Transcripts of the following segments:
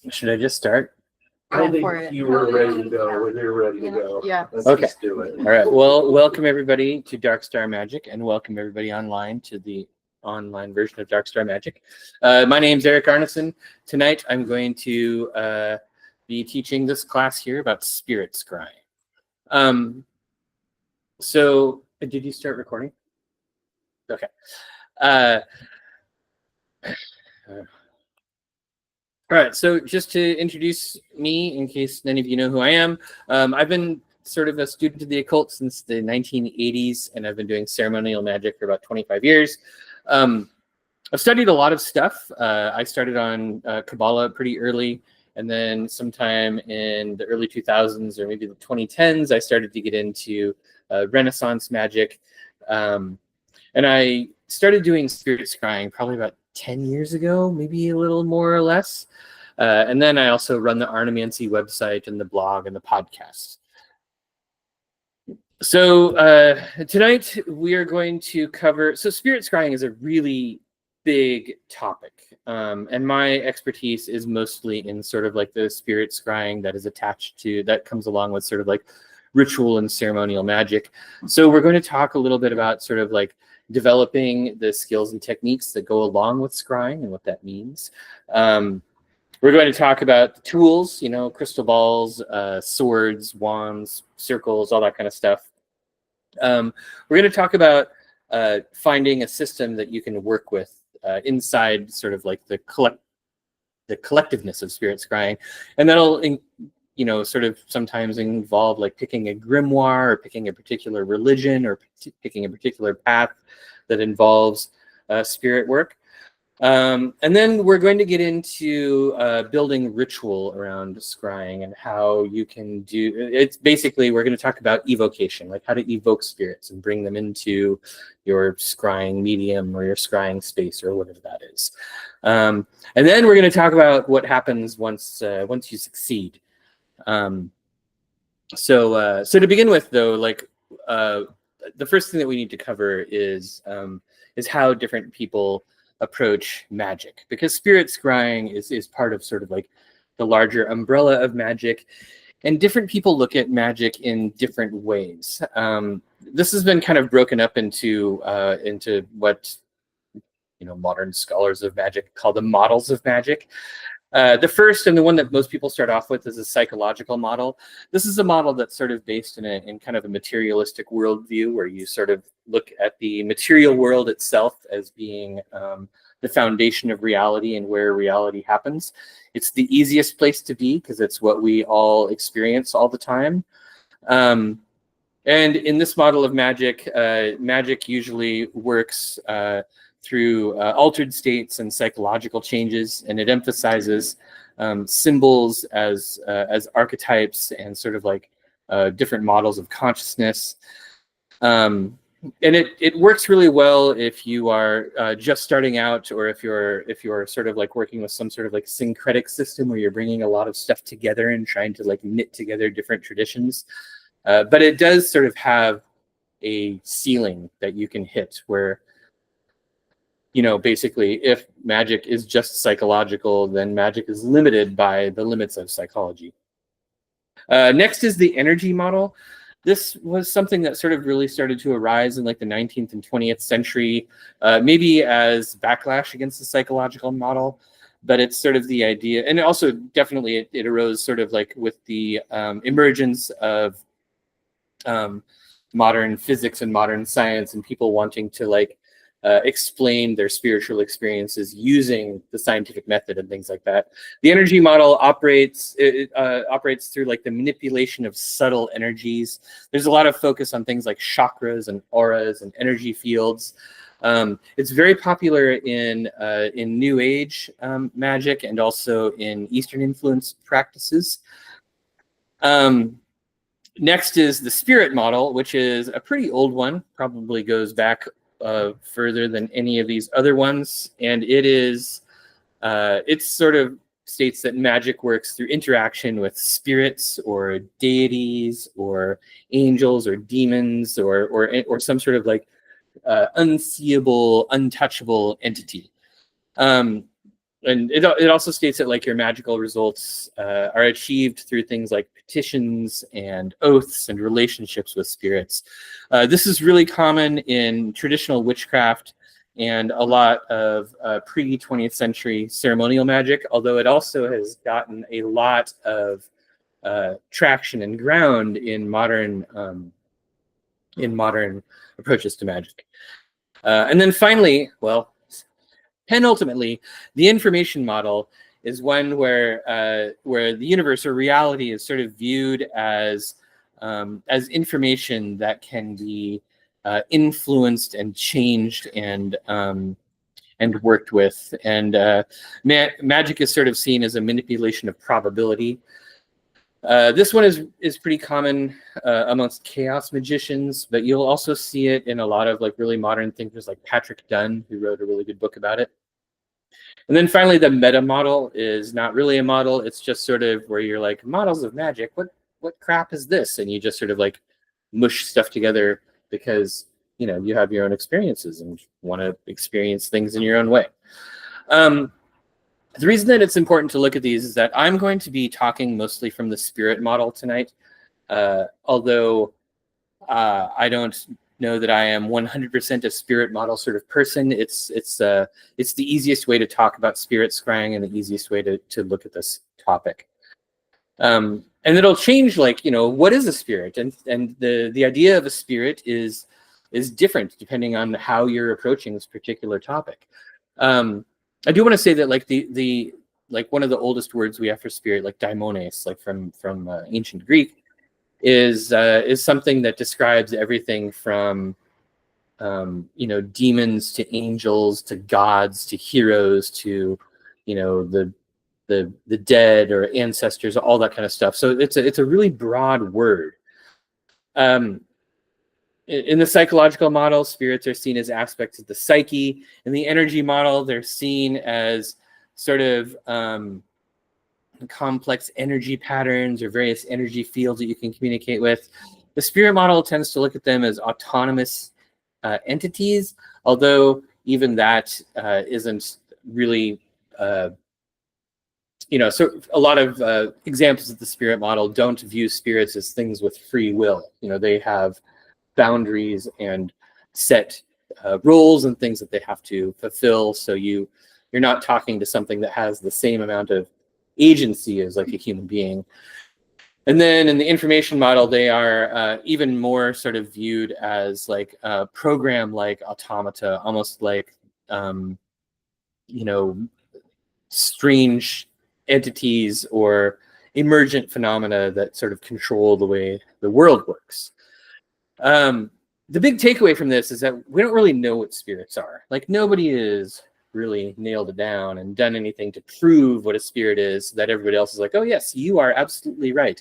Should I just start? I think you were ready to go when you're ready to go. Yeah. Let's Okay. just do it. All right. Well, welcome everybody to Darkstar Magic, and welcome everybody online to the online version of Darkstar Magic. My name's Erik Arneson. Tonight, I'm going to be teaching this class here about spirit scrying. So, did you start recording? Okay. All right, so just to introduce me, in case none of you know who I am, I've been sort of a student of the occult since the 1980s, and I've been doing ceremonial magic for about 25 years. I've studied a lot of stuff. I started on Kabbalah pretty early, and then sometime in the early 2000s or maybe the 2010s, I started to get into Renaissance magic. And I started doing spirit scrying probably about 10 years ago, maybe a little more or less. And then I also run the Arnemancy website and the blog and the podcast. So tonight we are going to cover, so spirit scrying is a really big topic. And my expertise is mostly in sort of like the spirit scrying that is attached to, that comes along with sort of like ritual and ceremonial magic. So we're going to talk a little bit about sort of like developing the skills and techniques that go along with scrying and what that means. We're going to talk about the tools, you know, crystal balls, swords, wands, circles, all that kind of stuff. We're going to talk about finding a system that you can work with inside sort of like the collectiveness of spirit scrying. And that'll, you know, sort of sometimes involve like picking a grimoire or picking a particular religion or picking a particular path that involves spirit work. And then we're going to get into building ritual around scrying and how you can do, it's basically, we're going to talk about evocation, like how to evoke spirits and bring them into your scrying medium or your scrying space or whatever that is. And then we're going to talk about what happens once you succeed. So to begin with, though, like the first thing that we need to cover is how different people approach magic, because spirit scrying is part of sort of like the larger umbrella of magic, and different people look at magic in different ways. This has been kind of broken up into what, you know, modern scholars of magic call the models of magic. The first and the one that most people start off with is a psychological model. This is a model that's sort of based in kind of a materialistic worldview, where you sort of look at the material world itself as being the foundation of reality and where reality happens. It's the easiest place to be because it's what we all experience all the time. And in this model of magic, magic usually works through altered states and psychological changes, and it emphasizes symbols as archetypes and sort of like different models of consciousness. And it works really well if you are just starting out, or if you're sort of like working with some sort of like syncretic system where you're bringing a lot of stuff together and trying to like knit together different traditions. But it does sort of have a ceiling that you can hit where, you know, basically, if magic is just psychological, then magic is limited by the limits of psychology. Next is the energy model. This was something that sort of really started to arise in like the 19th and 20th century, maybe as backlash against the psychological model, but it's sort of the idea, and also definitely it arose sort of like with the emergence of modern physics and modern science, and people wanting to like explain their spiritual experiences using the scientific method and things like that. The energy model operates through like the manipulation of subtle energies. There's a lot of focus on things like chakras and auras and energy fields. It's very popular in New Age magic and also in Eastern influence practices. Next is the spirit model, which is a pretty old one, probably goes back further than any of these other ones, and it's sort of states that magic works through interaction with spirits or deities or angels or demons or some sort of like unseeable, untouchable entity. And it also states that like your magical results are achieved through things like petitions and oaths and relationships with spirits. This is really common in traditional witchcraft and a lot of pre-20th century ceremonial magic, although it also has gotten a lot of traction and ground in modern approaches to magic. And then finally, well, penultimately, the information model is one where the universe or reality is sort of viewed as information that can be influenced and changed and worked with. And magic is sort of seen as a manipulation of probability. This one is pretty common amongst chaos magicians, but you'll also see it in a lot of like really modern thinkers like Patrick Dunn, who wrote a really good book about it. And then finally, the meta model is not really a model. It's just sort of where you're like, models of magic, what crap is this? And you just sort of like mush stuff together because, you know, you have your own experiences and want to experience things in your own way. The reason that it's important to look at these is that I'm going to be talking mostly from the spirit model tonight, although I don't know that I am 100% a spirit model sort of person. It's the easiest way to talk about spirit scrying and the easiest way to look at this topic. And it'll change, like, you know, what is a spirit? And the idea of a spirit is different depending on how you're approaching this particular topic. I do want to say that like the like one of the oldest words we have for spirit, like daimones, like from ancient Greek, is something that describes everything from you know, demons to angels to gods to heroes to, you know, the dead or ancestors, all that kind of stuff. So it's a really broad word. In the psychological model, spirits are seen as aspects of the psyche. In the energy model, they're seen as sort of complex energy patterns or various energy fields that you can communicate with. The spirit model tends to look at them as autonomous entities, although even that isn't really, you know, so a lot of examples of the spirit model don't view spirits as things with free will. You know, they have boundaries and set roles and things that they have to fulfill. So you're not talking to something that has the same amount of agency as like a human being. And then in the information model, they are even more sort of viewed as like program-like automata, almost like, you know, strange entities or emergent phenomena that sort of control the way the world works. The big takeaway from this is that we don't really know what spirits are. Like, nobody has really nailed it down and done anything to prove what a spirit is, so that everybody else is like, oh yes, you are absolutely right.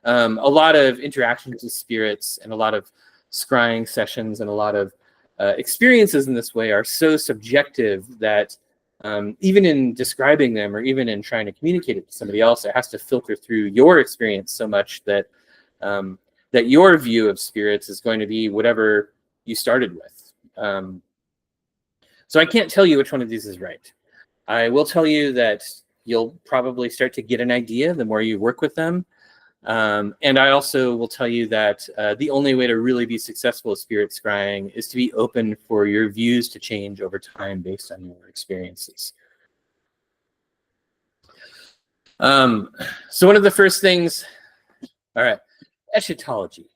A lot of interactions with spirits and a lot of scrying sessions and a lot of experiences in this way are so subjective that even in describing them or even in trying to communicate it to somebody else, it has to filter through your experience so much that that your view of spirits is going to be whatever you started with. So I can't tell you which one of these is right. I will tell you that you'll probably start to get an idea the more you work with them. And I also will tell you that the only way to really be successful at spirit scrying is to be open for your views to change over time based on your experiences. So one of the first things, all right, eschatology,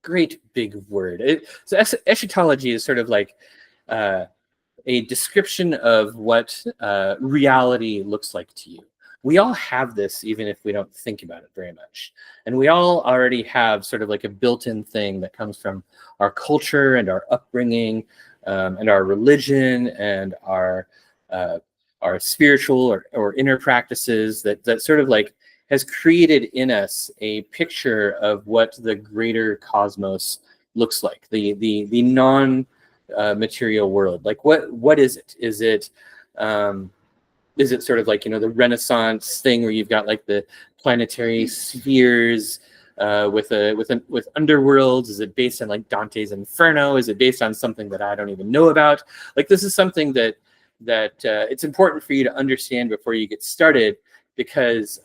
great big word. So eschatology is sort of like a description of what reality looks like to you. We all have this, even if we don't think about it very much. And we all already have sort of like a built-in thing that comes from our culture and our upbringing and our religion and our spiritual or inner practices that sort of like has created in us a picture of what the greater cosmos looks like, the non material world. Like what is it? Is it is it sort of like, the Renaissance thing where you've got like the planetary spheres with underworlds? Is it based on like Dante's Inferno? Is it based on something that I don't even know about? Like, this is something that it's important for you to understand before you get started, because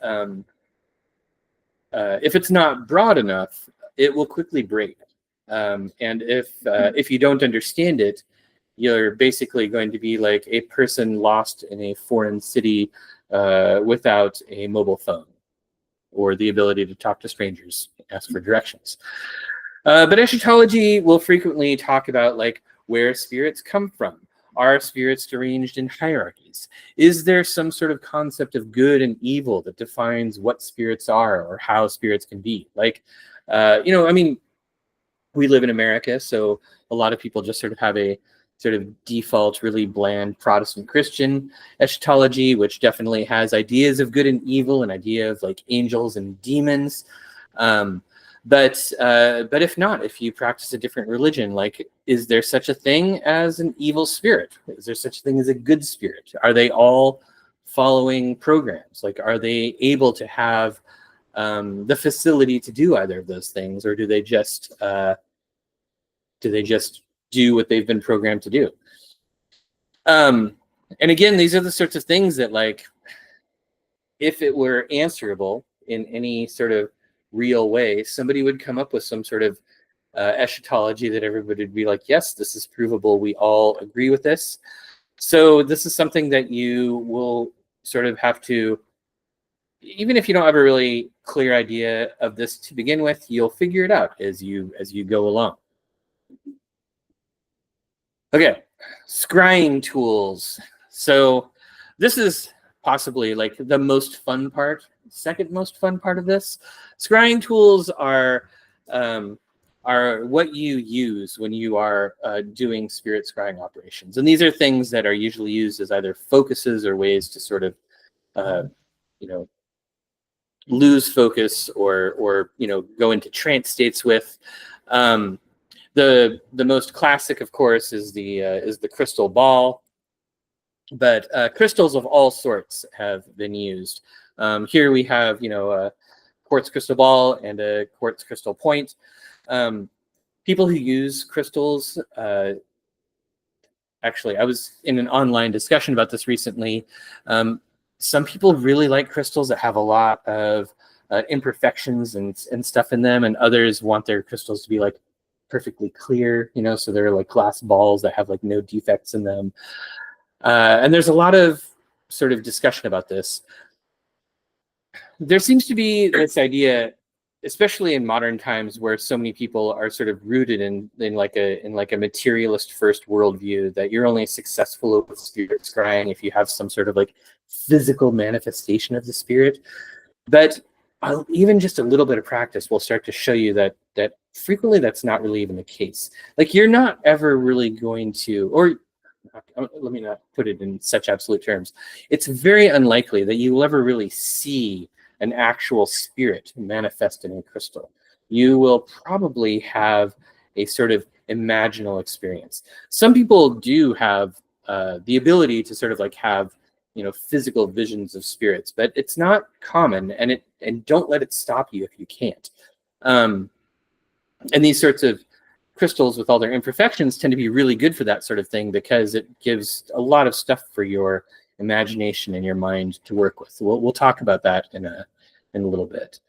if it's not broad enough, it will quickly break. And if you don't understand it, you're basically going to be like a person lost in a foreign city without a mobile phone or the ability to talk to strangers, ask for directions. But eschatology will frequently talk about like where spirits come from. Are spirits arranged in hierarchies? Is there some sort of concept of good and evil that defines what spirits are or how spirits can be? Like, I mean, we live in America, so a lot of people just sort of have a sort of default, really bland Protestant Christian eschatology, which definitely has ideas of good and evil, an idea of like angels and demons. But if not, if you practice a different religion, like, is there such a thing as an evil spirit? Is there such a thing as a good spirit? Are they all following programs? Like, are they able to have the facility to do either of those things, or do they just do what they've been programmed to do? And again, these are the sorts of things that, like, if it were answerable in any sort of real way, somebody would come up with some sort of eschatology that everybody would be like, yes, this is provable. We all agree with this. So this is something that you will sort of have to, even if you don't have a really clear idea of this to begin with, you'll figure it out as you go along. Okay, scrying tools. So this is possibly like the most fun part, second most fun part of this. Scrying tools are what you use when you are doing spirit scrying operations. And these are things that are usually used as either focuses or ways to sort of, lose focus or go into trance states with. The most classic, of course, is the crystal ball, but crystals of all sorts have been used. Here we have a quartz crystal ball and a quartz crystal point. People who use crystals, actually, I was in an online discussion about this recently. Some people really like crystals that have a lot of imperfections and stuff in them, and others want their crystals to be like perfectly clear, so they're like glass balls that have like no defects in them. And there's a lot of sort of discussion about this. There seems to be this idea, especially in modern times, where so many people are sort of rooted in like a materialist first worldview, that you're only successful with spirit scrying if you have some sort of like physical manifestation of the spirit. But even just a little bit of practice will start to show you that frequently that's not really even the case. Like, you're not ever really going to, or let me not put it in such absolute terms. It's very unlikely that you will ever really see an actual spirit manifest in a crystal. You will probably have a sort of imaginal experience. Some people do have the ability to sort of like have physical visions of spirits, but it's not common, and don't let it stop you if you can't. And these sorts of crystals with all their imperfections tend to be really good for that sort of thing, because it gives a lot of stuff for your imagination and your mind to work with. We'll talk about that in a little bit.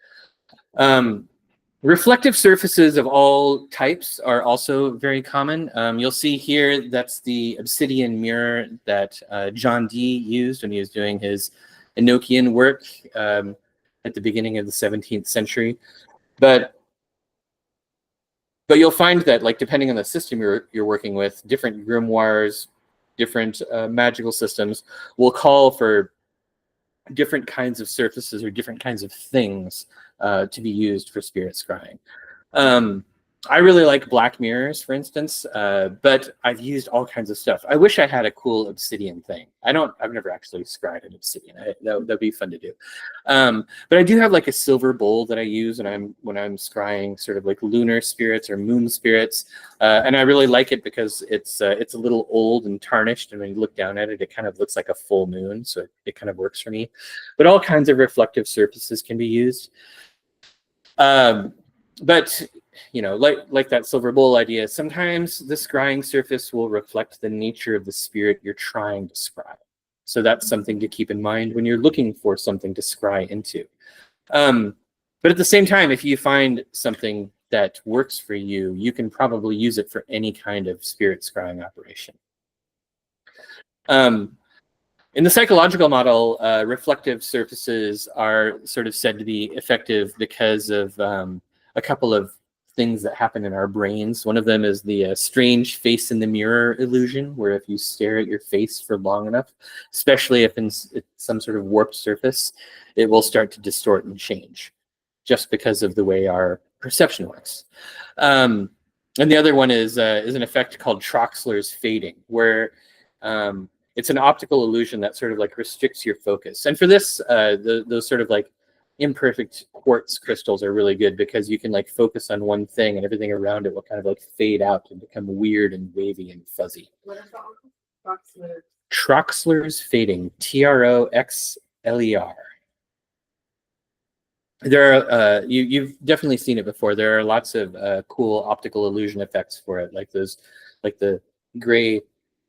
Reflective surfaces of all types are also very common. You'll see here that's the obsidian mirror that John Dee used when he was doing his Enochian work at the beginning of the 17th century. But you'll find that, like, depending on the system you're working with, different grimoires, different magical systems will call for different kinds of surfaces or different kinds of things to be used for spirit scrying. I really like black mirrors, for instance, but I've used all kinds of stuff. I wish I had a cool obsidian thing. I've never actually scryed an obsidian. That'd be fun to do. But I do have like a silver bowl that I use when I'm scrying sort of like lunar spirits or moon spirits, and I really like it because it's a little old and tarnished, and when you look down at it, it kind of looks like a full moon, so it kind of works for me. But all kinds of reflective surfaces can be used. But like that silver bowl idea, sometimes the scrying surface will reflect the nature of the spirit you're trying to scry. So that's something to keep in mind when you're looking for something to scry into. But at the same time, if you find something that works for you, you can probably use it for any kind of spirit scrying operation. In the psychological model, reflective surfaces are sort of said to be effective because of a couple of things that happen in our brains. One of them is the strange face in the mirror illusion, where if you stare at your face for long enough, especially if it's some sort of warped surface, it will start to distort and change just because of the way our perception works. And the other one is an effect called Troxler's fading, where it's an optical illusion that sort of like restricts your focus. And for this, those sort of like imperfect quartz crystals are really good because you can like focus on one thing and everything around it will kind of like fade out and become weird and wavy and fuzzy. What is that? Troxler's fading, Troxler. There are you've definitely seen it before. There are lots of cool optical illusion effects for it, like the gray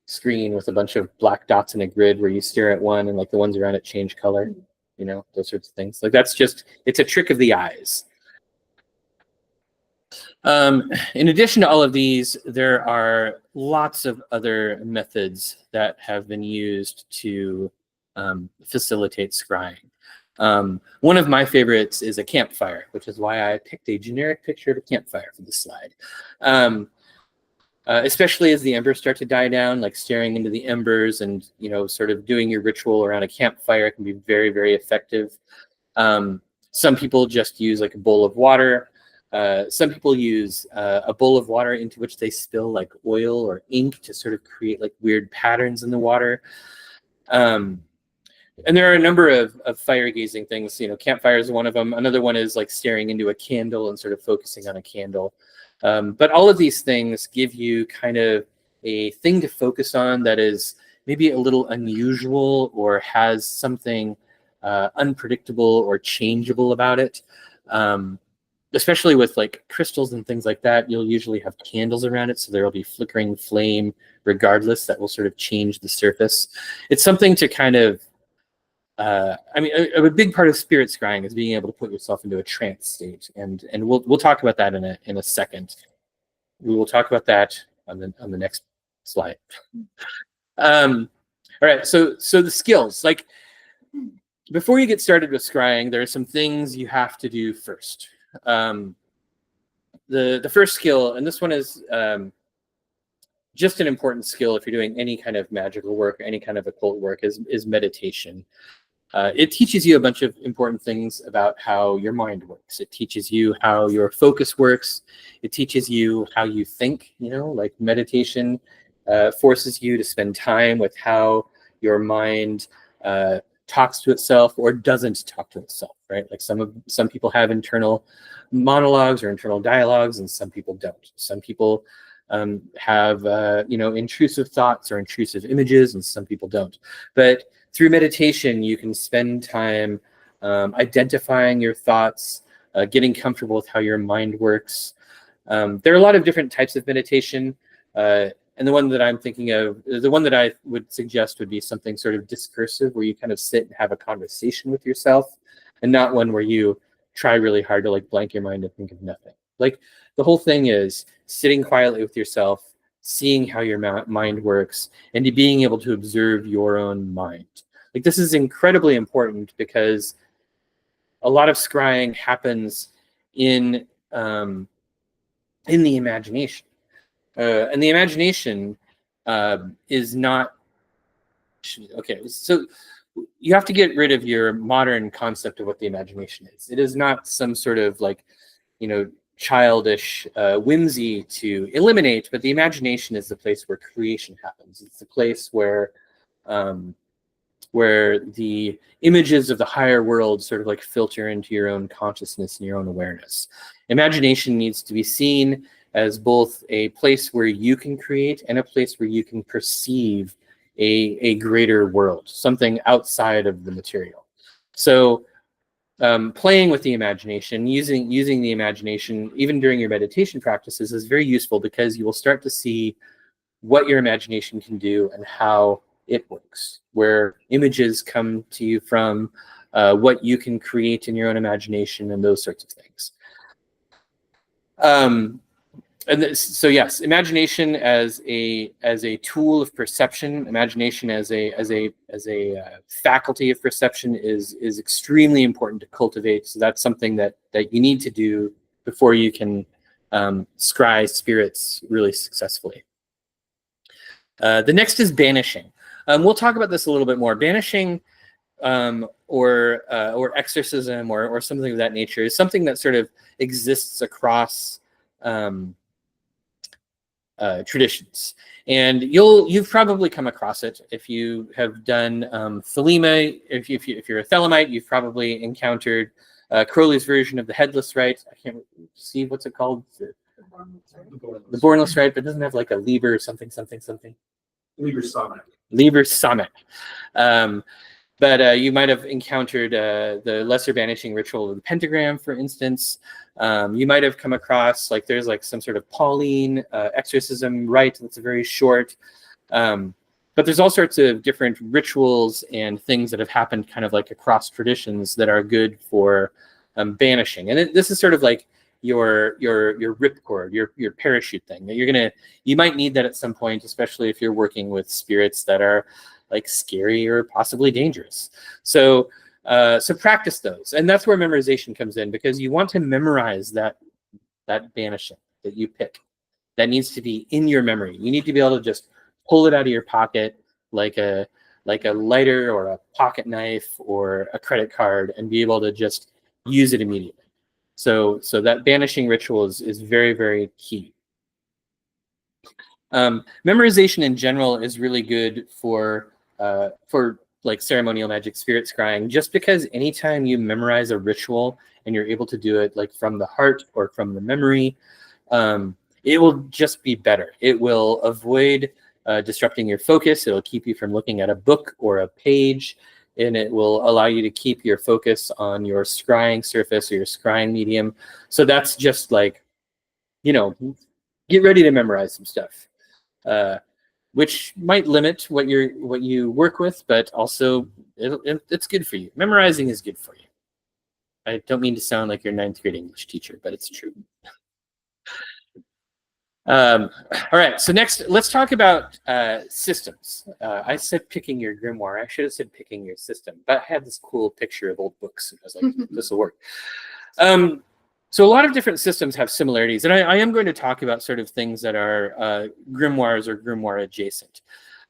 screen with a bunch of black dots in a grid where you stare at one and like the ones around it change color, those sorts of things. Like it's a trick of the eyes. In addition to all of these, there are lots of other methods that have been used to facilitate scrying. One of my favorites is a campfire, which is why I picked a generic picture of a campfire for this slide. Especially as the embers start to die down, like staring into the embers and sort of doing your ritual around a campfire can be very, very effective. Some people just use like a bowl of water. Some people use a bowl of water into which they spill like oil or ink to sort of create like weird patterns in the water. And there are a number of fire gazing things. Campfire is one of them. Another one is like staring into a candle and sort of focusing on a candle. But all of these things give you kind of a thing to focus on that is maybe a little unusual or has something unpredictable or changeable about it. Especially with like crystals and things like that, you'll usually have candles around it, so there will be flickering flame regardless that will sort of change the surface. It's something to kind of a big part of spirit scrying is being able to put yourself into a trance state, and we'll talk about that in a second. We will talk about that on the next slide. All right, so the skills, like before you get started with scrying, there are some things you have to do first. The first skill, and this one is just an important skill if you're doing any kind of magical work or any kind of occult work, is meditation. It teaches you a bunch of important things about how your mind works. It teaches you how your focus works. It teaches you how you think, like meditation forces you to spend time with how your mind talks to itself or doesn't talk to itself, right? Like some people have internal monologues or internal dialogues and some people don't. Some people have intrusive thoughts or intrusive images and some people don't. But through meditation, you can spend time identifying your thoughts, getting comfortable with how your mind works. There are a lot of different types of meditation, and the one that I'm thinking of, the one that I would suggest would be something sort of discursive, where you kind of sit and have a conversation with yourself, and not one where you try really hard to like blank your mind and think of nothing. Like the whole thing is sitting quietly with yourself, seeing how your mind works, and being able to observe your own mind. Like this is incredibly important because a lot of scrying happens in the imagination, and the imagination is not okay. So you have to get rid of your modern concept of what the imagination is. It is not some sort of like childish whimsy to eliminate, but the imagination is the place where creation happens. It's the place where the images of the higher world sort of like filter into your own consciousness and your own awareness. Imagination needs to be seen as both a place where you can create and a place where you can perceive a greater world, something outside of the material. So playing with the imagination, using the imagination, even during your meditation practices, is very useful because you will start to see what your imagination can do and how it works, where images come to you from, what you can create in your own imagination, and those sorts of things. So yes, imagination as a tool of perception, imagination as a faculty of perception is extremely important to cultivate. So that's something that you need to do before you can scry spirits really successfully. The next is banishing. We'll talk about this a little bit more. Banishing or exorcism or something of that nature is something that sort of exists across traditions, and you've probably come across it if you have done Thelema. If you're a Thelemite, you've probably encountered Crowley's version of the headless rite. I can't see what's it called. The bornless rite, but it doesn't have like a Liber something. Liber Sonnet. Liber Sonnet. But you might have encountered the lesser banishing ritual of the pentagram, for instance. You might have come across, like, there's like some sort of Pauline exorcism rite that's very short. But there's all sorts of different rituals and things that have happened kind of like across traditions that are good for banishing. And this is sort of like your ripcord, your parachute thing that you might need that at some point, especially if you're working with spirits that are like scary or possibly dangerous. So practice those, and that's where memorization comes in, because you want to memorize that banishing that you pick. That needs to be in your memory. You need to be able to just pull it out of your pocket like a lighter or a pocket knife or a credit card and be able to just use it immediately. So that banishing ritual is very, very key. Memorization in general is really good for like ceremonial magic spirit scrying, just because anytime you memorize a ritual and you're able to do it like from the heart or from the memory, it will just be better. It will avoid disrupting your focus. It'll keep you from looking at a book or a page, and it will allow you to keep your focus on your scrying surface or your scrying medium. So that's just like, get ready to memorize some stuff. Which might limit what you work with, but also it's good for you. Memorizing is good for you. I don't mean to sound like your 9th grade English teacher, but it's true. All right, so next, let's talk about systems. I said picking your grimoire. I should have said picking your system, but I had this cool picture of old books. I was like, this will work. So a lot of different systems have similarities, and I am going to talk about sort of things that are grimoires or grimoire adjacent.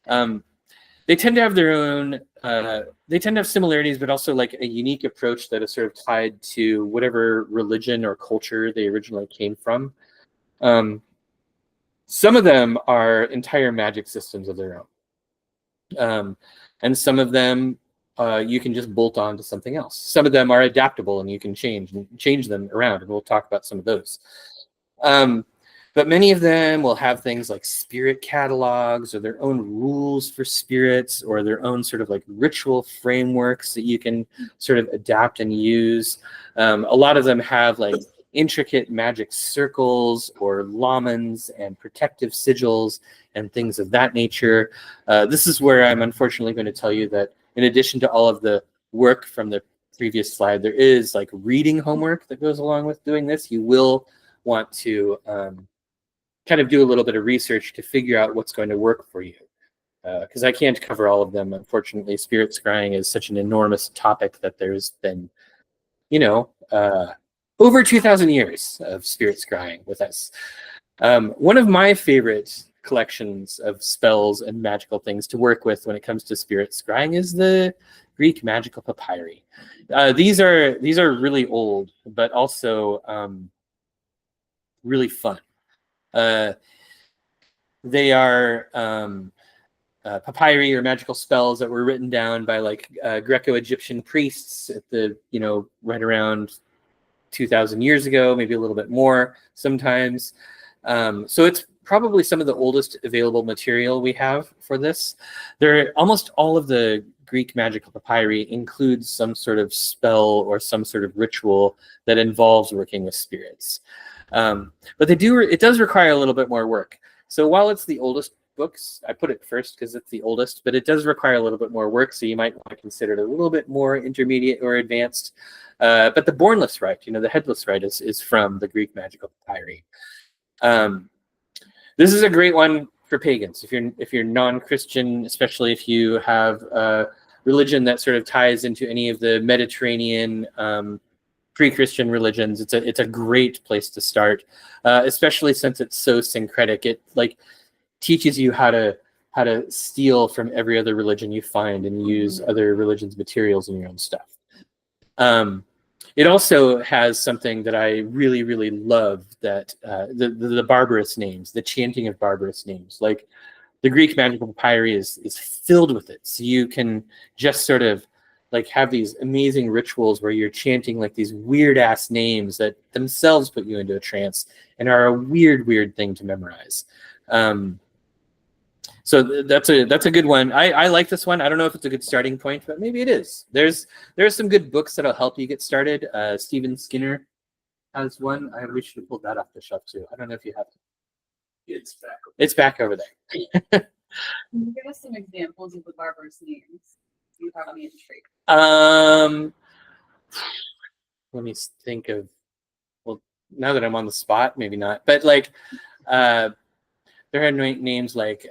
They tend to have their own, they tend to have similarities, but also like a unique approach that is sort of tied to whatever religion or culture they originally came from. Some of them are entire magic systems of their own. And some of them you can just bolt on to something else. Some of them are adaptable and you can change them around, and we'll talk about some of those. But many of them will have things like spirit catalogs or their own rules for spirits or their own sort of like ritual frameworks that you can sort of adapt and use. A lot of them have like intricate magic circles or lamans and protective sigils and things of that nature. This is where I'm unfortunately going to tell you that in addition to all of the work from the previous slide, there is like reading homework that goes along with doing this. You will want to kind of do a little bit of research to figure out what's going to work for you. Because I can't cover all of them, unfortunately. Spirit scrying is such an enormous topic that there's been, over 2,000 years of spirit scrying with us. One of my favorite collections of spells and magical things to work with when it comes to spirit scrying is the Greek magical papyri. These are really old, but also really fun. They are papyri or magical spells that were written down by like Greco-Egyptian priests at the, right around 2,000 years ago, maybe a little bit more sometimes. So it's probably some of the oldest available material we have for this. Almost all of the Greek magical papyri includes some sort of spell or some sort of ritual that involves working with spirits. But it does require a little bit more work. So while it's the oldest books, I put it first because it's the oldest, but it does require a little bit more work, so you might want to consider it a little bit more intermediate or advanced. But the bornless rite, the headless rite, is from the Greek magical papyri. This is a great one for pagans. If you're non-Christian, especially if you have a religion that sort of ties into any of the Mediterranean pre-Christian religions, it's a great place to start, especially since it's so syncretic. It like teaches you how to steal from every other religion you find and use other religions' materials in your own stuff. It also has something that I really, really love, that the barbarous names, the chanting of barbarous names. Like the Greek magical papyri is filled with it. So you can just sort of like have these amazing rituals where you're chanting like these weird ass names that themselves put you into a trance and are a weird, weird thing to memorize. So that's a good one. I like this one. I don't know if it's a good starting point, but maybe it is. There's some good books that'll help you get started. Stephen Skinner has one. I wish you pulled that off the shelf too. I don't know if you have. It's back over there. Can you give us some examples of the barbarous names? Do you have any intrigue? Let me think of. Well, now that I'm on the spot, maybe not. But like, there are names like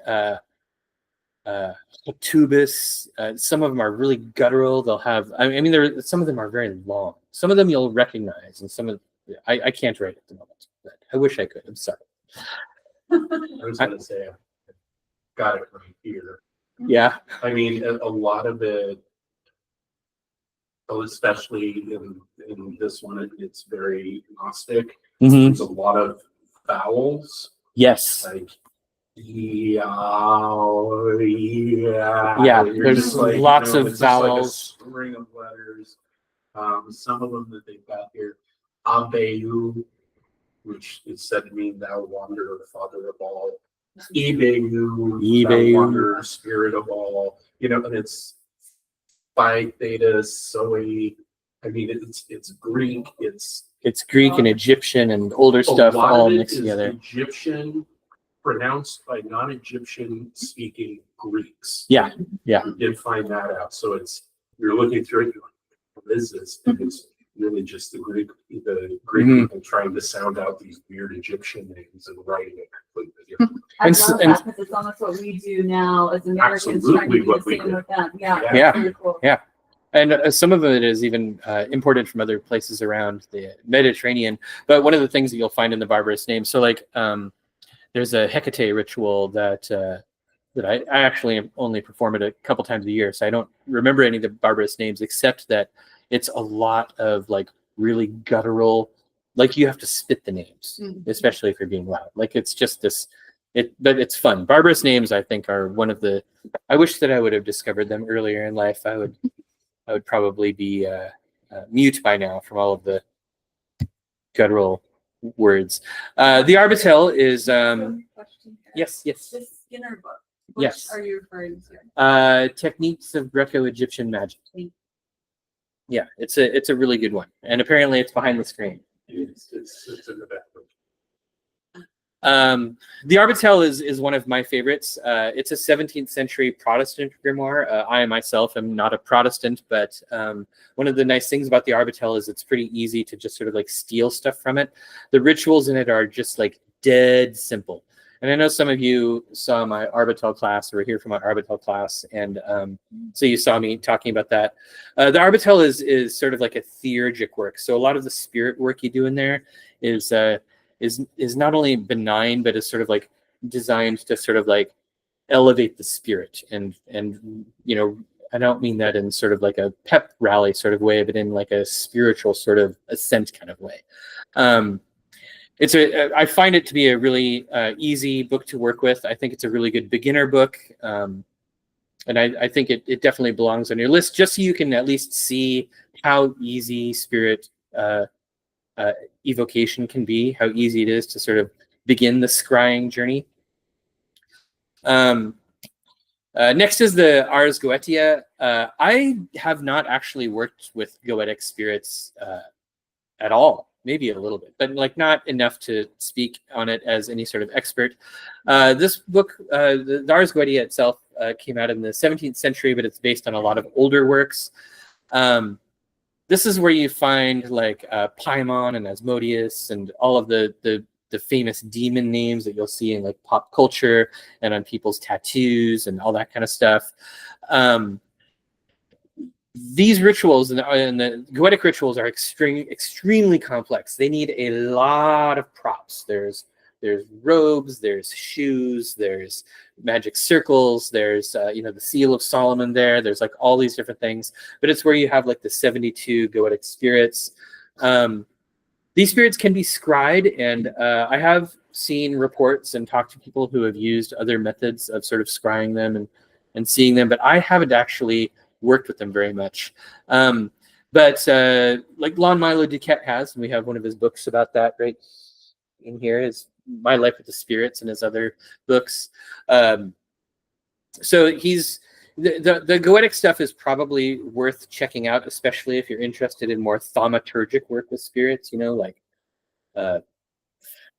Tubus. Some of them are really guttural. They'll have. I mean, some of them are very long. Some of them you'll recognize, and some of I can't write at the moment. But I wish I could. I'm sorry. I was going to say, I got it right here. Yeah. I mean, a lot of it, especially in this one, it's very Gnostic. Mm-hmm. There's a lot of vowels. Yes. Like, yeah. You're There's just like, lots of it's vowels. just like a string of letters. Some of them that they've got here, Abeu, which is said to mean thou wanderer, father of all. Ebeu, thou wanderer, spirit of all. And it's Phi Theta Zoe. I mean, it's Greek. It's Greek and Egyptian and older stuff all mixed together. Egyptian, pronounced by non-Egyptian speaking Greeks. Yeah. We did find that out. So you're looking through it, you're like, what is this? And it's really just the Greek people trying to sound out these weird Egyptian names and writing it completely different. I love that because it's almost what we do now as Americans, trying to do the same with them. Yeah. Really cool. Yeah. And some of it is even imported from other places around the Mediterranean. But one of the things that you'll find in the barbarous names, so like there's a Hecate ritual that I actually only perform it a couple times a year, so I don't remember any of the barbarous names except that it's a lot of like really guttural, like you have to spit the names, especially if you're being loud. Like it's just this, but it's fun. Barbarous names, I think, are one of the. I wish that I would have discovered them earlier in life. I would probably be mute by now from all of the guttural words. The Arbitel is yes. The Skinner book. Which Yes. are you referring to? Techniques of Greco-Egyptian Magic. Yeah, it's a really good one, and apparently it's behind the screen. It's in the back. The Arbitel is one of my favorites. It's a 17th century Protestant grimoire. I myself am not a Protestant, but one of the nice things about the Arbitel is it's pretty easy to just sort of like steal stuff from it. The rituals in it are just like dead simple. And I know some of you saw my Arbitel class or were here for my Arbitel class, and so you saw me talking about that. The Arbitel is sort of like a theurgic work. So a lot of the spirit work you do in there is not only benign, but is sort of like designed to sort of like elevate the spirit. And I don't mean that in sort of like a pep rally sort of way, but in like a spiritual sort of ascent kind of way. I find it to be a really easy book to work with. I think it's a really good beginner book. And I think it definitely belongs on your list, just so you can at least see how easy spirit evocation can be, how easy it is to sort of begin the scrying journey. Next is the Ars Goetia. I have not actually worked with Goetic spirits at all. Maybe a little bit, but like not enough to speak on it as any sort of expert. This book, the Ars Goetia itself, came out in the 17th century, but it's based on a lot of older works. This is where you find like Paimon and Asmodeus and all of the famous demon names that you'll see in like pop culture and on people's tattoos and all that kind of stuff. These rituals and the Goetic rituals are extremely complex. They need a lot of props. There's robes, there's shoes, there's magic circles, there's the seal of Solomon there. There's like all these different things, but it's where you have like the 72 Goetic spirits. These spirits can be scryed, and I have seen reports and talked to people who have used other methods of sort of scrying them and seeing them, but I haven't actually worked with them very much. But like Lon Milo Duquette has, and we have one of his books about that right in here, is My Life with the Spirits and his other books. So he's the Goetic stuff is probably worth checking out, especially if you're interested in more thaumaturgic work with spirits, like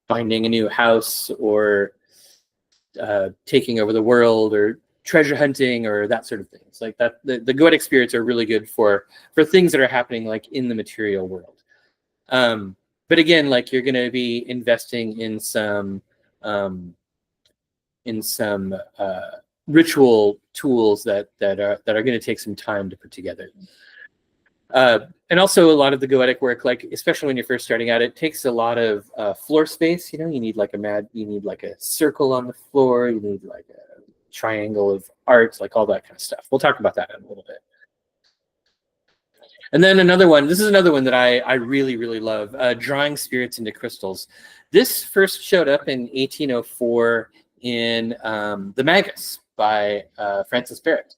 finding a new house or taking over the world or treasure hunting or that sort of things like that. The Goetic spirits are really good for things that are happening like in the material world. But again, like you're going to be investing in some ritual tools that are going to take some time to put together. And also a lot of the Goetic work, like especially when you're first starting out, it takes a lot of floor space. You need like a circle on the floor. You need like a triangle of art, like all that kind of stuff. We'll talk about that in a little bit. And then another one, this is another one that I really, really love, drawing spirits into crystals. This first showed up in 1804 in the Magus by Francis Barrett.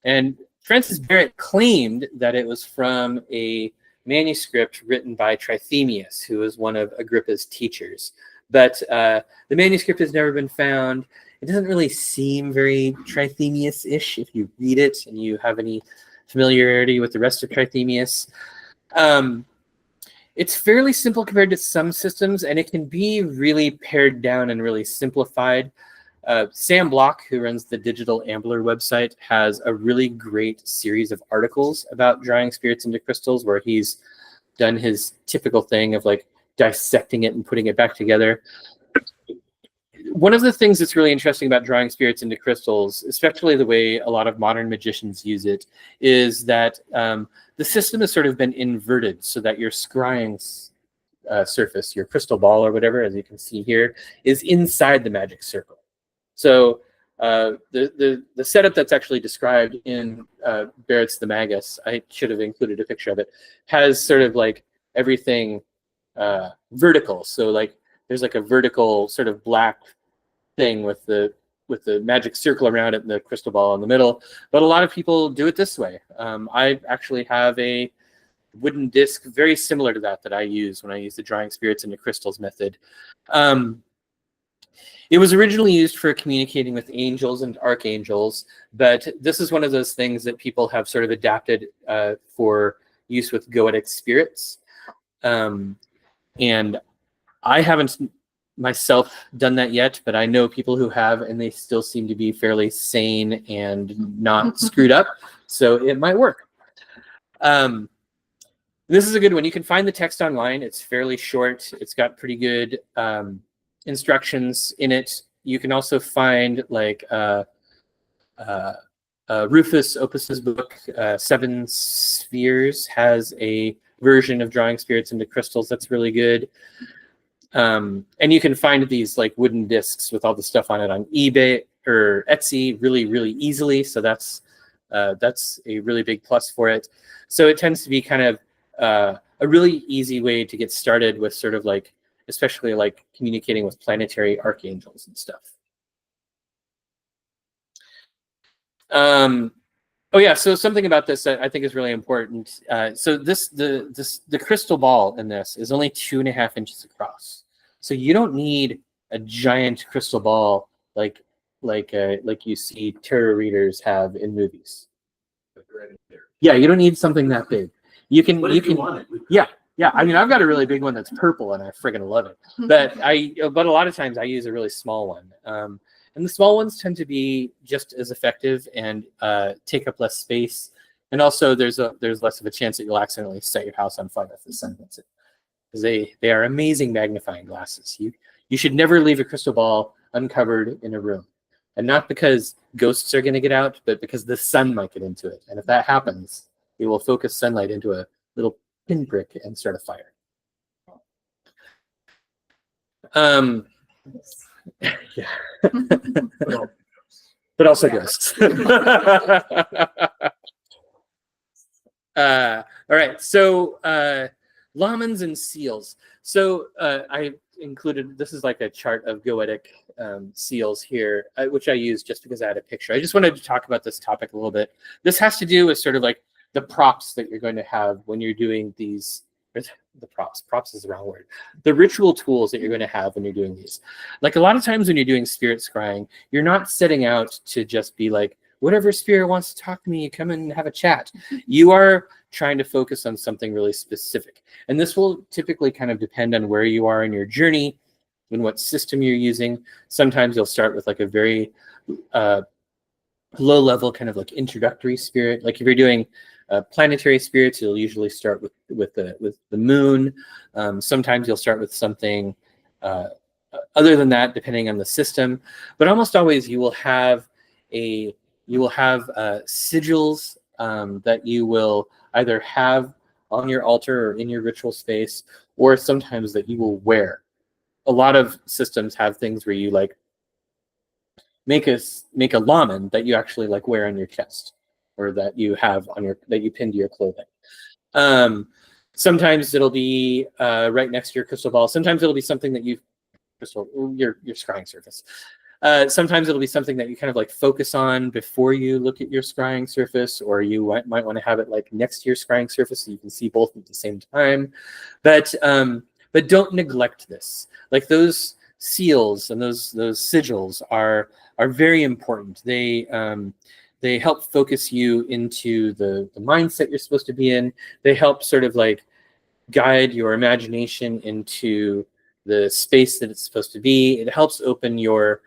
And Francis Barrett claimed that it was from a manuscript written by Trithemius, who was one of Agrippa's teachers. But the manuscript has never been found. It doesn't really seem very Trithemius-ish if you read it and you have any familiarity with the rest of Trithemius. It's fairly simple compared to some systems, and it can be really pared down and really simplified. Sam Block, who runs the Digital Ambler website, has a really great series of articles about drawing spirits into crystals, where he's done his typical thing of like dissecting it and putting it back together. One of the things that's really interesting about drawing spirits into crystals, especially the way a lot of modern magicians use it, is that the system has sort of been inverted so that your scrying surface, your crystal ball or whatever, as you can see here, is inside the magic circle. So the setup that's actually described in Barrett's The Magus, I should have included a picture of it, has sort of like everything vertical. So like there's like a vertical sort of black thing with the magic circle around it and the crystal ball in the middle. But a lot of people do it this way. I actually have a wooden disc very similar to that I use when I use the drawing spirits into crystals method. It was originally used for communicating with angels and archangels, but this is one of those things that people have sort of adapted for use with Goetic spirits. And I haven't myself done that yet, but I know people who have, and they still seem to be fairly sane and not screwed up, so it might work. This is a good one. You can find the text online. It's fairly short. It's got pretty good instructions in it. You can also find like Rufus Opus's book, Seven Spheres, has a version of drawing spirits into crystals that's really good. And you can find these like wooden discs with all the stuff on it on eBay or Etsy really, really easily. So that's a really big plus for it. So it tends to be kind of a really easy way to get started with sort of like especially like communicating with planetary archangels and stuff. Oh yeah, so something about this that I think is really important. So the crystal ball in this is only 2.5 inches across. So you don't need a giant crystal ball like you see tarot readers have in movies. Yeah, you don't need something that big. You can want it? yeah. I mean, I've got a really big one that's purple, and I friggin' love it. But a lot of times I use a really small one. And the small ones tend to be just as effective and take up less space. And also, there's less of a chance that you'll accidentally set your house on fire if the sun hits it. Because they are amazing magnifying glasses. You should never leave a crystal ball uncovered in a room. And not because ghosts are going to get out, but because the sun might get into it. And if that happens, it will focus sunlight into a little pinprick and start a fire. Yeah. But also ghosts. All right, so lamans and seals. So I included, this is like a chart of goetic seals here, which I use just because I had a picture. I just wanted to talk about this topic a little bit. This has to do with sort of like the props that you're going to have when you're doing these. The props is the wrong word. The ritual tools that you're going to have when you're doing these. Like a lot of times when you're doing spirit scrying, you're not setting out to just be like, whatever spirit wants to talk to me, come and have a chat. You are trying to focus on something really specific. And this will typically kind of depend on where you are in your journey and what system you're using. Sometimes you'll start with like a very low level kind of like introductory spirit. Like if you're doing planetary spirits, you'll usually start with the moon. Sometimes you'll start with something other than that, depending on the system. But almost always you will have sigils that you will either have on your altar or in your ritual space, or sometimes that you will wear. A lot of systems have things where you like make a laman that you actually like wear on your chest, or that you have on that you pin to your clothing. Sometimes it'll be right next to your crystal ball. Sometimes it'll be something that your scrying surface. Sometimes it'll be something that you kind of like focus on before you look at your scrying surface, or you might want to have it like next to your scrying surface so you can see both at the same time. But don't neglect this. Like those seals and those sigils are very important. They help focus you into the mindset you're supposed to be in. They help sort of like guide your imagination into the space that it's supposed to be. It helps open your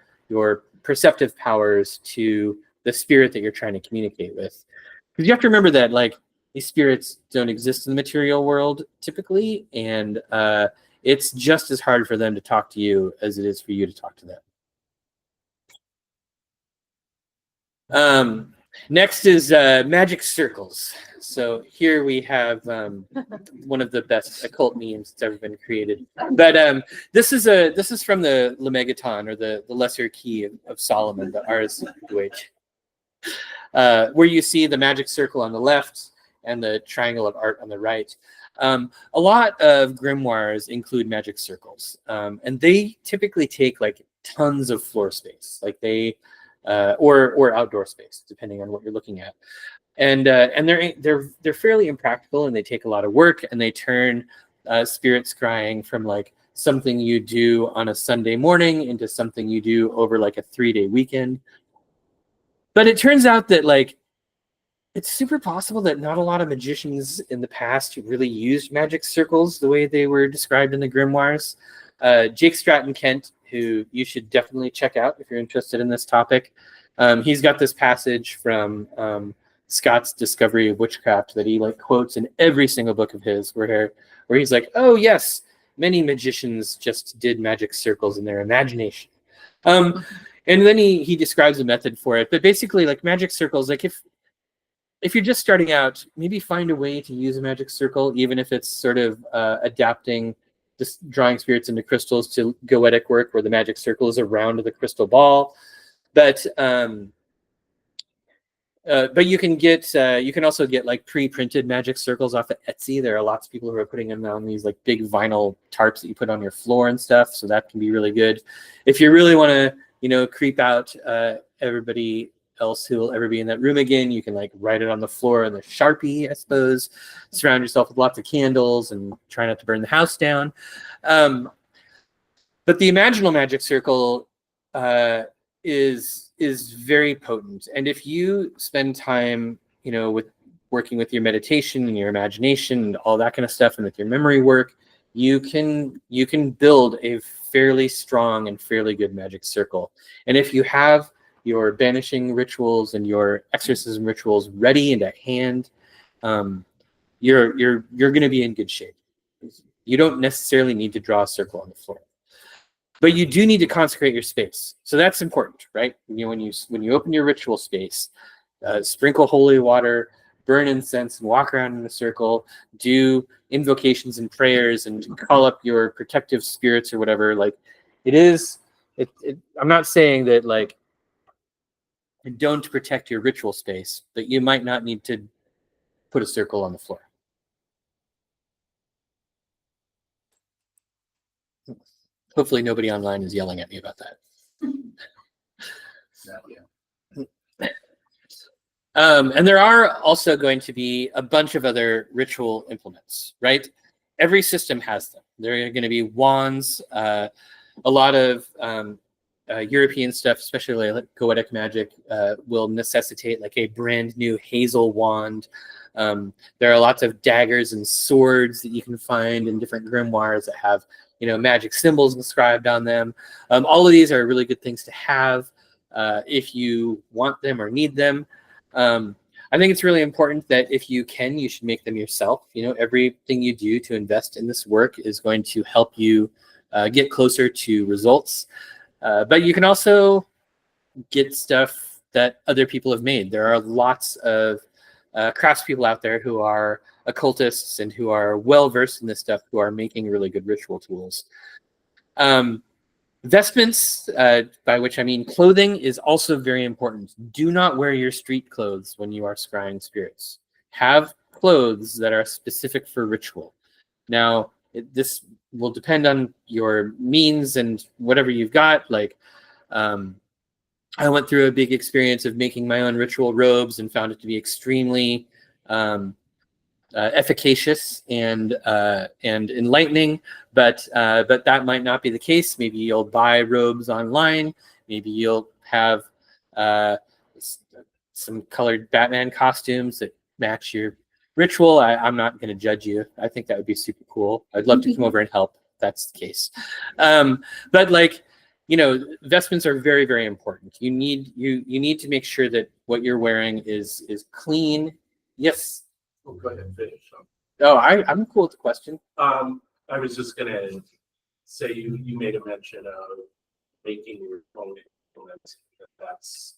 perceptive powers to the spirit that you're trying to communicate with. Because you have to remember that like these spirits don't exist in the material world typically, and it's just as hard for them to talk to you as it is for you to talk to them. Next is magic circles. So here we have one of the best occult memes that's ever been created. But this is from the Lemegeton, or the Lesser Key of Solomon, the Ars Goetic, where you see the magic circle on the left and the triangle of art on the right. A lot of grimoires include magic circles, and they typically take like tons of floor space, like they or outdoor space, depending on what you're looking at. And they're fairly impractical, and they take a lot of work, and they turn spirit scrying from like something you do on a Sunday morning into something you do over like a 3-day weekend. But it turns out that like it's super possible that not a lot of magicians in the past really used magic circles the way they were described in the grimoires. Jake Stratton Kent, who you should definitely check out if you're interested in this topic. He's got this passage from Scott's Discovery of Witchcraft that he like quotes in every single book of his, where he's like, "Oh yes, many magicians just did magic circles in their imagination." And then he describes a method for it. But basically, like magic circles, like if you're just starting out, maybe find a way to use a magic circle, even if it's sort of adapting just drawing spirits into crystals to goetic work, where the magic circle is around the crystal ball. But But you can also get like pre-printed magic circles off of Etsy. There are lots of people who are putting them on these like big vinyl tarps that you put on your floor and stuff. So that can be really good. If you really want to, creep out everybody else who will ever be in that room again, you can like write it on the floor in a Sharpie, I suppose. Surround yourself with lots of candles and try not to burn the house down. But the imaginal magic circle is very potent, and if you spend time, with working with your meditation and your imagination and all that kind of stuff, and with your memory work, you can build a fairly strong and fairly good magic circle. And if you have your banishing rituals and your exorcism rituals ready and at hand, you're going to be in good shape. You don't necessarily need to draw a circle on the floor, but you do need to consecrate your space. So that's important, right? When you open your ritual space, sprinkle holy water, burn incense, and walk around in a circle, do invocations and prayers, and call up your protective spirits or whatever. Like, I'm not saying that like don't protect your ritual space, but you might not need to put a circle on the floor. Hopefully nobody online is yelling at me about that. And there are also going to be a bunch of other ritual implements, right? Every system has them. There are going to be wands. A lot of European stuff, especially like Goetic magic, will necessitate like a brand new hazel wand. There are lots of daggers and swords that you can find in different grimoires that have magic symbols inscribed on them. All of these are really good things to have if you want them or need them. I think it's really important that if you can, you should make them yourself. Everything you do to invest in this work is going to help you get closer to results. But you can also get stuff that other people have made. There are lots of craftspeople out there who are occultists and who are well versed in this stuff, who are making really good ritual tools. Vestments, by which I mean clothing, is also very important. Do not wear your street clothes when you are scrying spirits. Have clothes that are specific for ritual. Now, this will depend on your means and whatever you've got. Like, I went through a big experience of making my own ritual robes and found it to be extremely efficacious and enlightening, but that might not be the case. Maybe you'll buy robes online. Maybe you'll have some colored Batman costumes that match your ritual. I'm not going to judge you. I think that would be super cool. I'd love to come over and help if that's the case. But like, vestments are very, very important. You need to make sure that what you're wearing is clean. Yes. Oh, go ahead and finish. Oh, I'm cool with the question. I was just gonna say you made a mention of making your own implements. That's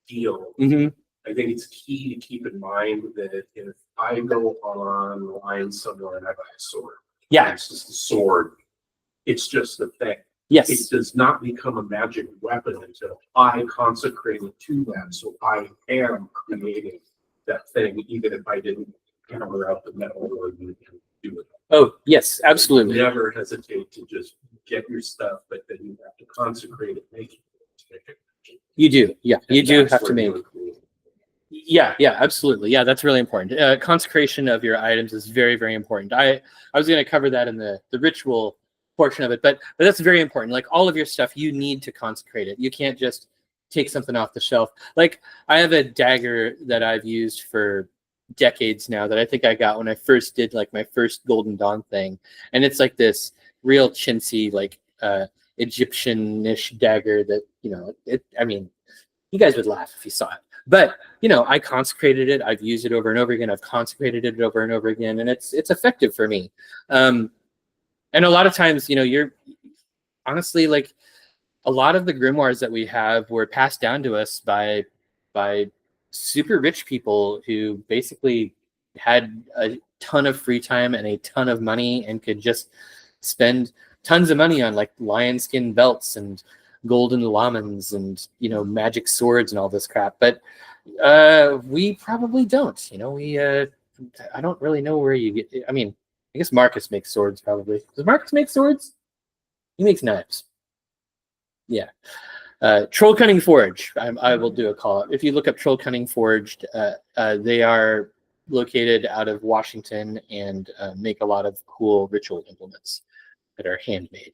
deal. Mm-hmm. I think it's key to keep in mind that if I go online somewhere and I buy a sword, it's just a sword. It's just a thing. Yes. It does not become a magic weapon until I consecrate it to that. So I am creating that thing, even if I didn't hammer out the metal or do it. Oh, yes, absolutely. Never hesitate to just get your stuff, but then you have to consecrate it, make it. You do, yeah. And you do that's have to where make. you're creating. Yeah, absolutely. Yeah, that's really important. Consecration of your items is very, very important. I was going to cover that in the ritual portion of it, but that's very important. Like, all of your stuff, you need to consecrate it. You can't just take something off the shelf. Like, I have a dagger that I've used for decades now that I think I got when I first did like my first Golden Dawn thing, and it's like this real chintzy, like Egyptian-ish dagger that I mean, you guys would laugh if you saw it, but I consecrated it. I've used it over and over again. I've consecrated it over and over again, and it's effective for me. And a lot of times, you're honestly, like, a lot of the grimoires that we have were passed down to us by super rich people who basically had a ton of free time and a ton of money and could just spend tons of money on like lion skin belts and golden lamans and magic swords and all this crap. But We probably don't. You know, I don't really know where you get. I mean, I guess Marcus makes swords probably. Does Marcus make swords? He makes knives. Yeah. Troll Cunning Forge. I will do a call out. If you look up Troll Cunning Forged, they are located out of Washington and make a lot of cool ritual implements that are handmade.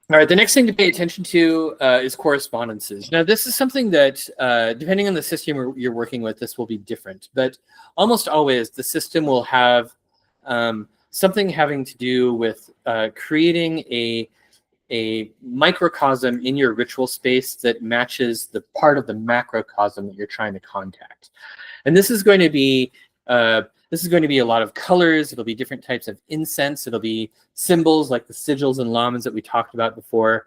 All right, the next thing to pay attention to is correspondences. Now, this is something that, depending on the system you're working with, this will be different. But almost always, the system will have something having to do with creating a microcosm in your ritual space that matches the part of the macrocosm that you're trying to contact. And this is going to be a lot of colors. It'll be different types of incense. It'll be symbols like the sigils and lamans that we talked about before.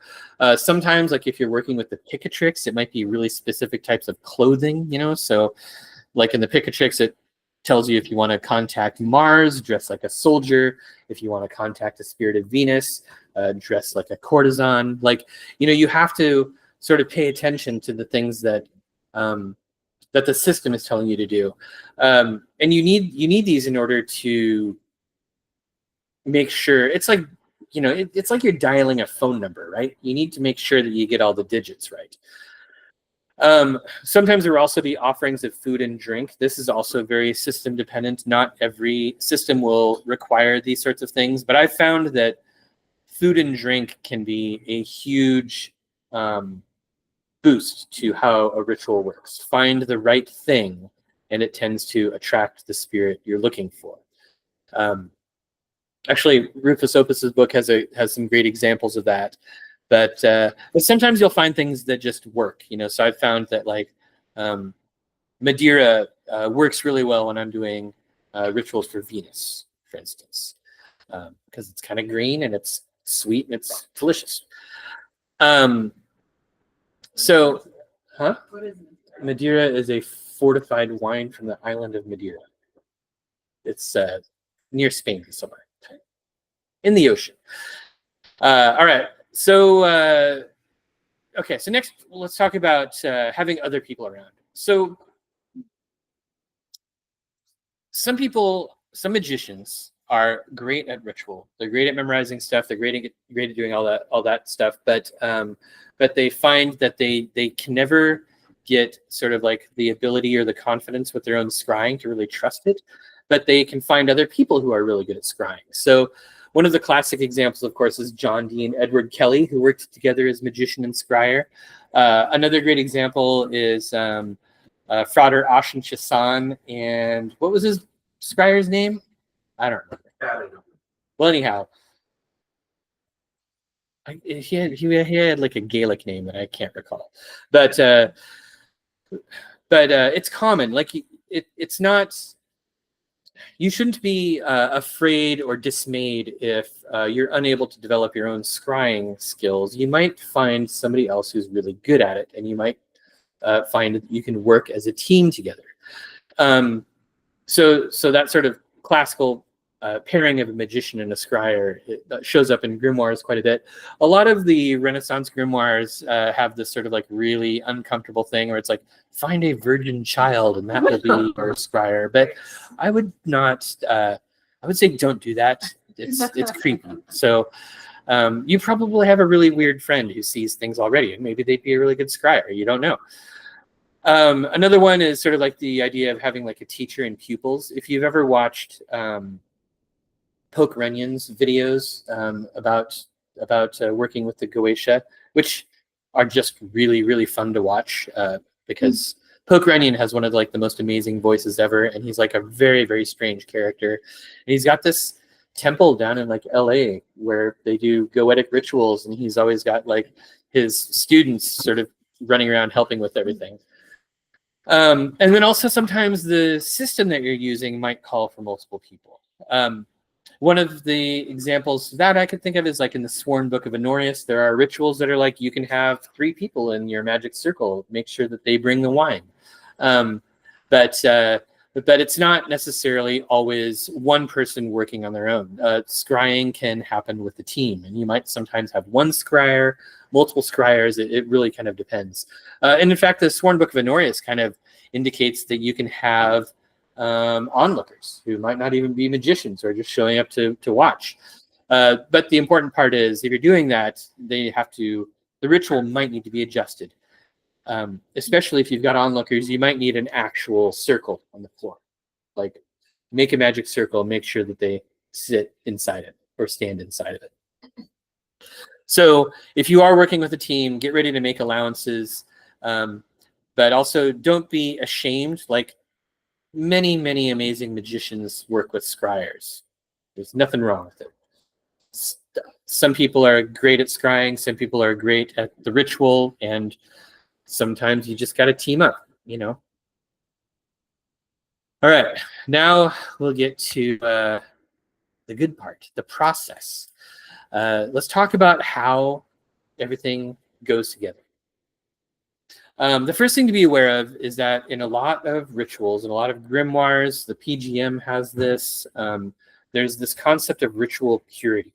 Sometimes, like if you're working with the Picatrix, it might be really specific types of clothing, you know? So like in the Picatrix, it tells you if you want to contact Mars, dress like a soldier. If you want to contact a spirit of Venus, dress like a courtesan. Like, you know, you have to sort of pay attention to the things that that the system is telling you to do. And you need these in order to make sure, it's like, you know, it's like you're dialing a phone number, right? You need to make sure that you get all the digits right. Sometimes there will also be offerings of food and drink. This is also very system dependent. Not every system will require these sorts of things, but I've found that food and drink can be a huge boost to how a ritual works. Find the right thing, and it tends to attract the spirit you're looking for. Actually, Rufus Opus's book has some great examples of that. But sometimes you'll find things that just work. You know, so I've found that like Madeira works really well when I'm doing rituals for Venus, for instance, because it's kind of green and it's sweet and it's delicious. So, huh? What is Madeira is a fortified wine from the island of Madeira. It's near Spain somewhere, in the ocean. All right. So, okay. So next, let's talk about having other people around. So, some magicians are great at ritual. They're great at memorizing stuff. They're great at doing all that stuff. But they find that they can never get sort of like the ability or the confidence with their own scrying to really trust it. But they can find other people who are really good at scrying. So one of the classic examples, of course, is John Dee and Edward Kelly, who worked together as magician and scryer. Another great example is Frater Ashen Chassan, and what was his scryer's name? I don't remember. Well, anyhow, he had like a Gaelic name that I can't recall, but it's common. Like it's not. You shouldn't be afraid or dismayed if you're unable to develop your own scrying skills. You might find somebody else who's really good at it, and you might find that you can work as a team together. So that sort of classical pairing of a magician and a scryer shows up in grimoires quite a bit. A lot of the Renaissance grimoires have this sort of like really uncomfortable thing where it's like, find a virgin child and that will be your scryer. But I would not, I would say don't do that. It's creepy. So you probably have a really weird friend who sees things already, and maybe they'd be a really good scryer. You don't know. Another one is sort of like the idea of having like a teacher and pupils. If you've ever watched Poke Runyon's videos about working with the Goetia, which are just really, really fun to watch because Poke Runyon has one of like the most amazing voices ever, and he's like a very, very strange character. And he's got this temple down in like LA where they do goetic rituals, and he's always got like his students sort of running around helping with everything. And then also sometimes the system that you're using might call for multiple people. One of the examples that I could think of is like in the Sworn Book of Honorius, there are rituals that are like you can have 3 people in your magic circle. Make sure that they bring the wine. But But it's not necessarily always one person working on their own. Scrying can happen with the team, and you might sometimes have one scryer, multiple scryers. It really kind of depends. And in fact, the Sworn Book of Honorius kind of indicates that you can have onlookers who might not even be magicians or just showing up to watch. But the important part is, if you're doing that, the ritual might need to be adjusted. Especially if you've got onlookers, you might need an actual circle on the floor. Like, make a magic circle, make sure that they sit inside it or stand inside of it. So if you are working with a team, get ready to make allowances, but also don't be ashamed. Like, many, many amazing magicians work with scryers. There's nothing wrong with it. Some people are great at scrying, some people are great at the ritual, and sometimes you just got to team up, All right, now we'll get to the good part, the process. Let's talk about how everything goes together. The first thing to be aware of is that in a lot of rituals, in a lot of grimoires, the PGM has this, there's this concept of ritual purity.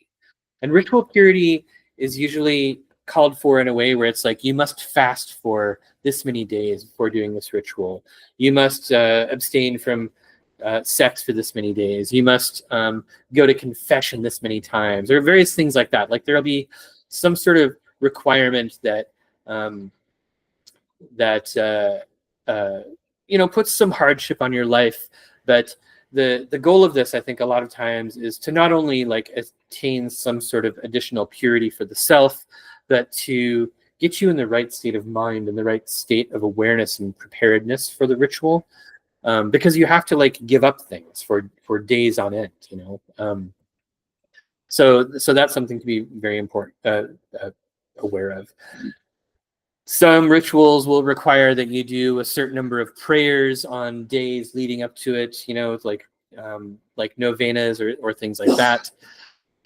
And ritual purity is usually called for in a way where it's like, you must fast for this many days before doing this ritual. You must abstain from sex for this many days. You must go to confession this many times, or various things like that. Like, there'll be some sort of requirement that puts some hardship on your life. But the goal of this, I think, a lot of times is to not only like attain some sort of additional purity for the self, but to get you in the right state of mind and the right state of awareness and preparedness for the ritual, because you have to like give up things for days on end. So that's something to be very important, aware of. Some rituals will require that you do a certain number of prayers on days leading up to it, like novenas or things like that.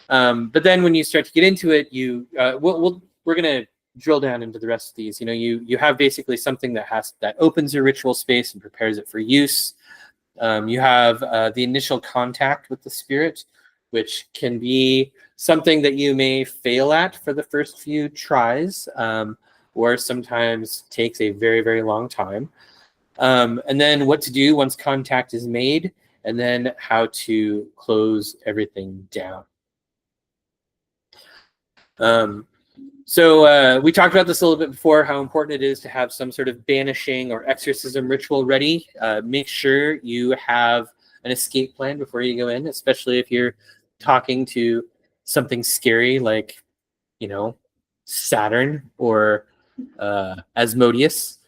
But then when you start to get into it, we're going to drill down into the rest of these. You have basically something that opens your ritual space and prepares it for use. You have the initial contact with the spirit, which can be something that you may fail at for the first few tries, or sometimes takes a very, very long time. And then what to do once contact is made, and then how to close everything down. So we talked about this a little bit before, how important it is to have some sort of banishing or exorcism ritual ready. Make sure you have an escape plan before you go in, especially if you're talking to something scary like, Saturn or Asmodeus.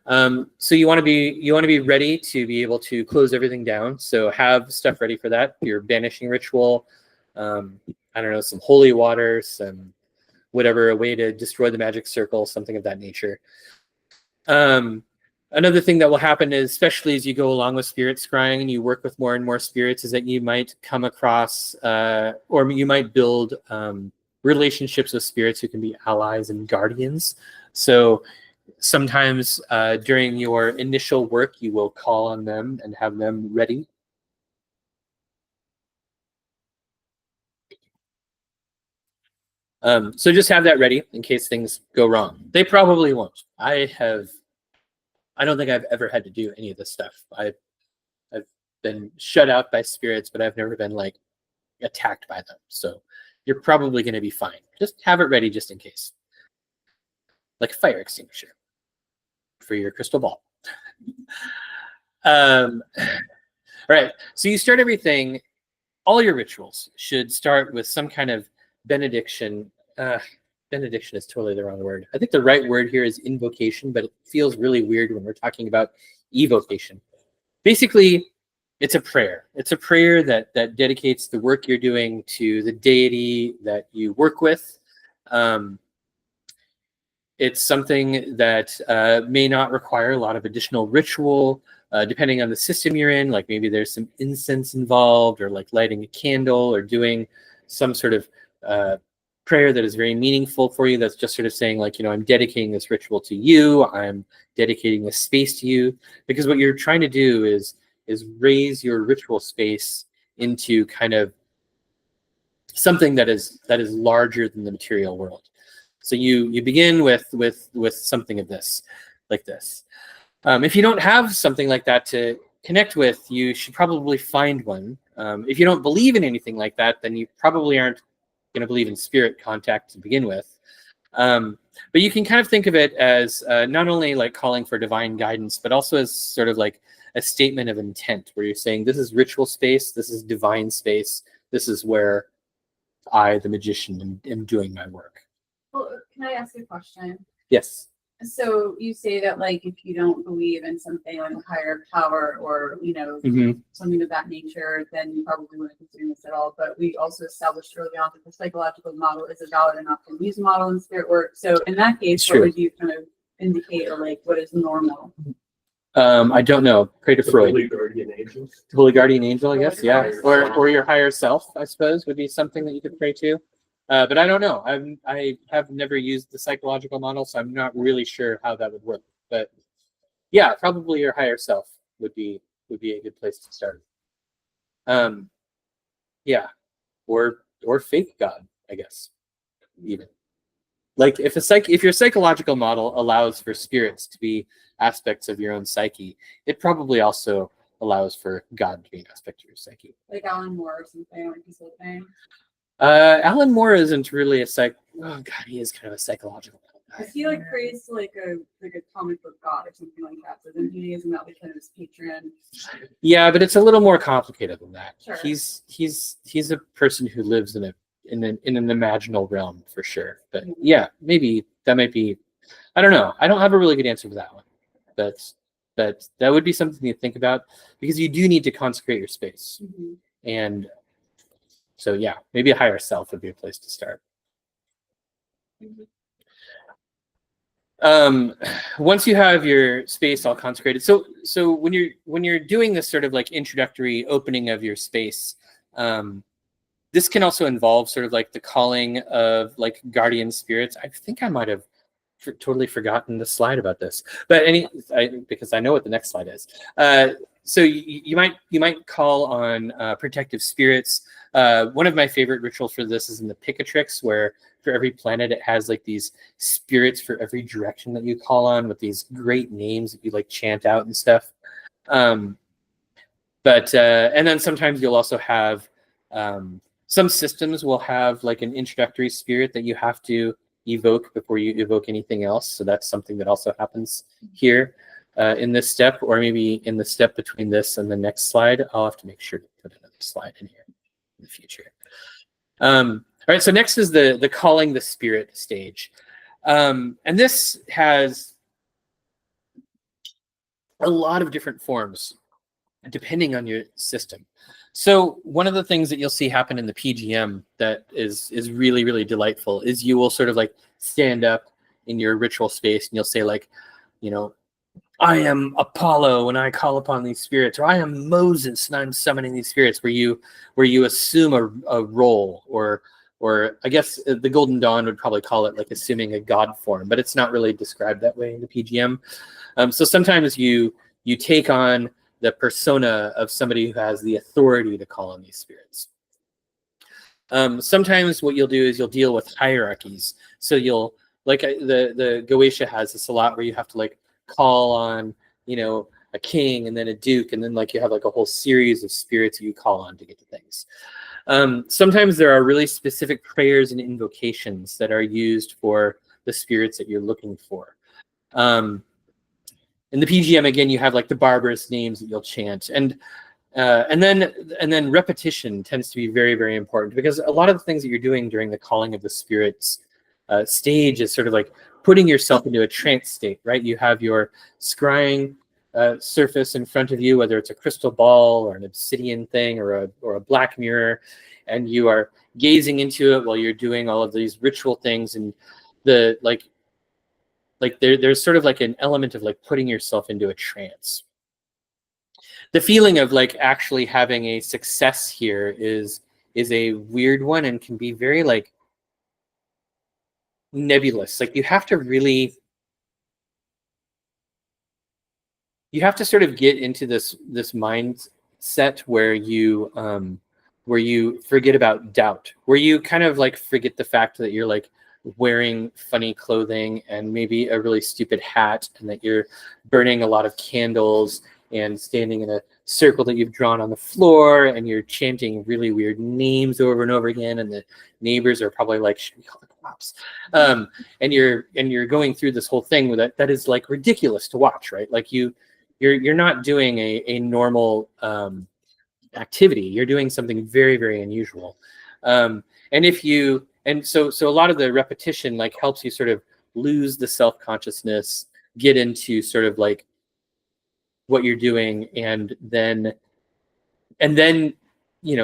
So you want to be ready to be able to close everything down. So have stuff ready for that. Your banishing ritual, some holy water, some whatever, a way to destroy the magic circle, something of that nature. Another thing that will happen is, especially as you go along with spirit scrying and you work with more and more spirits, is that you might come across or you might build relationships with spirits who can be allies and guardians. So sometimes during your initial work, you will call on them and have them ready. So just have that ready in case things go wrong. They probably won't. I don't think I've ever had to do any of this stuff. I've been shut out by spirits, but I've never been like attacked by them. So you're probably going to be fine. Just have it ready just in case. Like a fire extinguisher for your crystal ball. All right. So you start everything. All your rituals should start with some kind of benediction. Benediction is totally the wrong word. I think the right word here is invocation, but it feels really weird when we're talking about evocation. Basically, it's a prayer. It's a prayer that dedicates the work you're doing to the deity that you work with. It's something that may not require a lot of additional ritual, depending on the system you're in. Like maybe there's some incense involved, or like lighting a candle, or doing some sort of prayer that is very meaningful for you. That's just sort of saying like, I'm dedicating this ritual to you. I'm dedicating this space to you. Because what you're trying to do is is raise your ritual space into kind of something that is larger than the material world. So you begin with something of this, like this. If you don't have something like that to connect with, you should probably find one. If you don't believe in anything like that, then you probably aren't going to believe in spirit contact to begin with. But you can kind of think of it as not only like calling for divine guidance, but also as sort of like a statement of intent, where you're saying, this is ritual space, this is divine space, this is where I, the magician, am doing my work. Well, can I ask you a question? Yes. So you say that, like, if you don't believe in something like a higher power or, something of that nature, then you probably wouldn't consider this at all. But we also established early on that the psychological model is a valid enough to use model in spirit work. So in that case, what would you kind of indicate, or like what is normal? I don't know. Pray to Freud. Holy guardian angel. Holy guardian angel, I guess. Yeah. Or your higher self, I suppose, would be something that you could pray to. But I don't know. I have never used the psychological model, so I'm not really sure how that would work. But yeah, probably your higher self would be a good place to start. Yeah, or fake God, I guess. Even like if your psychological model allows for spirits to be aspects of your own psyche, it probably also allows for God to be an aspect of your psyche. Like Alan Moore or something, like he's saying. Alan Moore isn't really oh god, he is kind of a psychological guy. Is he like praised to like a comic book god or something like that? So then he isn't that like kind of his patron? Yeah, but it's a little more complicated than that. Sure. He's a person who lives in an imaginal realm for sure. But yeah, maybe that might be. I don't know. I don't have a really good answer for that one. But that would be something to think about, because you do need to consecrate your space. And so yeah, maybe a higher self would be a place to start. Once you have your space all consecrated, so when you're doing this sort of like introductory opening of your space, this can also involve sort of like the calling of like guardian spirits. I think I might have totally forgotten the slide about this, but because I know what the next slide is. So you might call on protective spirits. One of my favorite rituals for this is in the Picatrix, where for every planet it has like these spirits for every direction that you call on, with these great names that you like chant out and stuff. And then sometimes you'll also have some systems will have like an introductory spirit that you have to evoke before you evoke anything else. So that's something that also happens here in this step, or maybe in the step between this and the next slide. I'll have to make sure to put another slide in here in the future. All right, so next is the calling the spirit stage. And this has a lot of different forms depending on your system. So one of the things that you'll see happen in the PGM that is really, really delightful is you will sort of like stand up in your ritual space and you'll say like, I am Apollo and I call upon these spirits, or I am Moses and I'm summoning these spirits, where you assume a role, or I guess the Golden Dawn would probably call it like assuming a god form, but it's not really described that way in the PGM. So sometimes you take on the persona of somebody who has the authority to call on these spirits. Sometimes what you'll do is you'll deal with hierarchies. So you'll, like the Goetia has this a lot, where you have to like call on, a king and then a duke, and then like you have like a whole series of spirits you call on to get to things. Sometimes there are really specific prayers and invocations that are used for the spirits that you're looking for. In the PGM, again, you have like the barbarous names that you'll chant, and then repetition tends to be very, very important, because a lot of the things that you're doing during the calling of the spirits stage is sort of like putting yourself into a trance state, right? You have your scrying surface in front of you, whether it's a crystal ball or an obsidian thing or a black mirror, and you are gazing into it while you're doing all of these ritual things, and there's sort of like an element of like putting yourself into a trance. The feeling of like actually having a success here is a weird one, and can be very like nebulous. Like you have to really you have to sort of get into this mindset where you forget about doubt, where you kind of like forget the fact that you're like wearing funny clothing and maybe a really stupid hat, and that you're burning a lot of candles and standing in a circle that you've drawn on the floor, and you're chanting really weird names over and over again, and the neighbors are probably like, should we call the cops? And you're going through this whole thing with that is like ridiculous to watch, right? Like you're not doing a normal activity. You're doing something very, very unusual. So a lot of the repetition like helps you sort of lose the self-consciousness, get into sort of like what you're doing, and then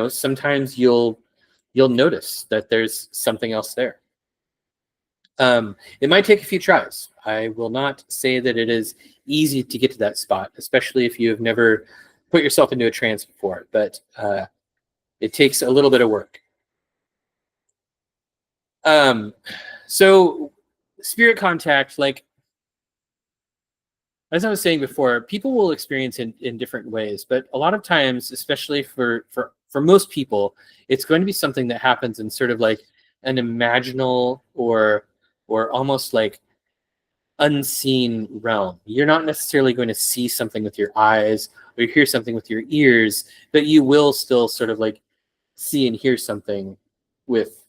sometimes you'll notice that there's something else there. It might take a few tries. I will not say that it is easy to get to that spot, especially if you have never put yourself into a trance before, but it takes a little bit of work. So spirit contact, like as I was saying before, people will experience in different ways, but a lot of times, especially for most people, it's going to be something that happens in sort of like an imaginal or almost like unseen realm. You're not necessarily going to see something with your eyes or hear something with your ears, but you will still sort of like see and hear something with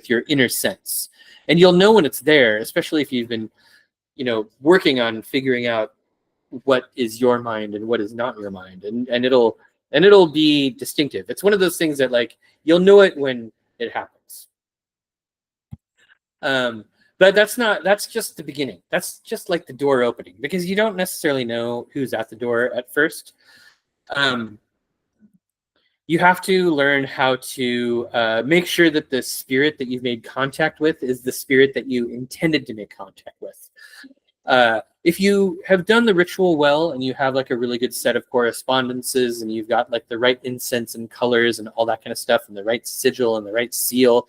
your inner sense. And you'll know when it's there, especially if you've been, working on figuring out what is your mind and what is not your mind, and it'll be distinctive. It's one of those things that like you'll know it when it happens. But that's just the beginning. That's just like the door opening, because you don't necessarily know who's at the door at first. You have to learn how to make sure that the spirit that you've made contact with is the spirit that you intended to make contact with. If you have done the ritual well, and you have like a really good set of correspondences, and you've got like the right incense and colors and all that kind of stuff, and the right sigil and the right seal,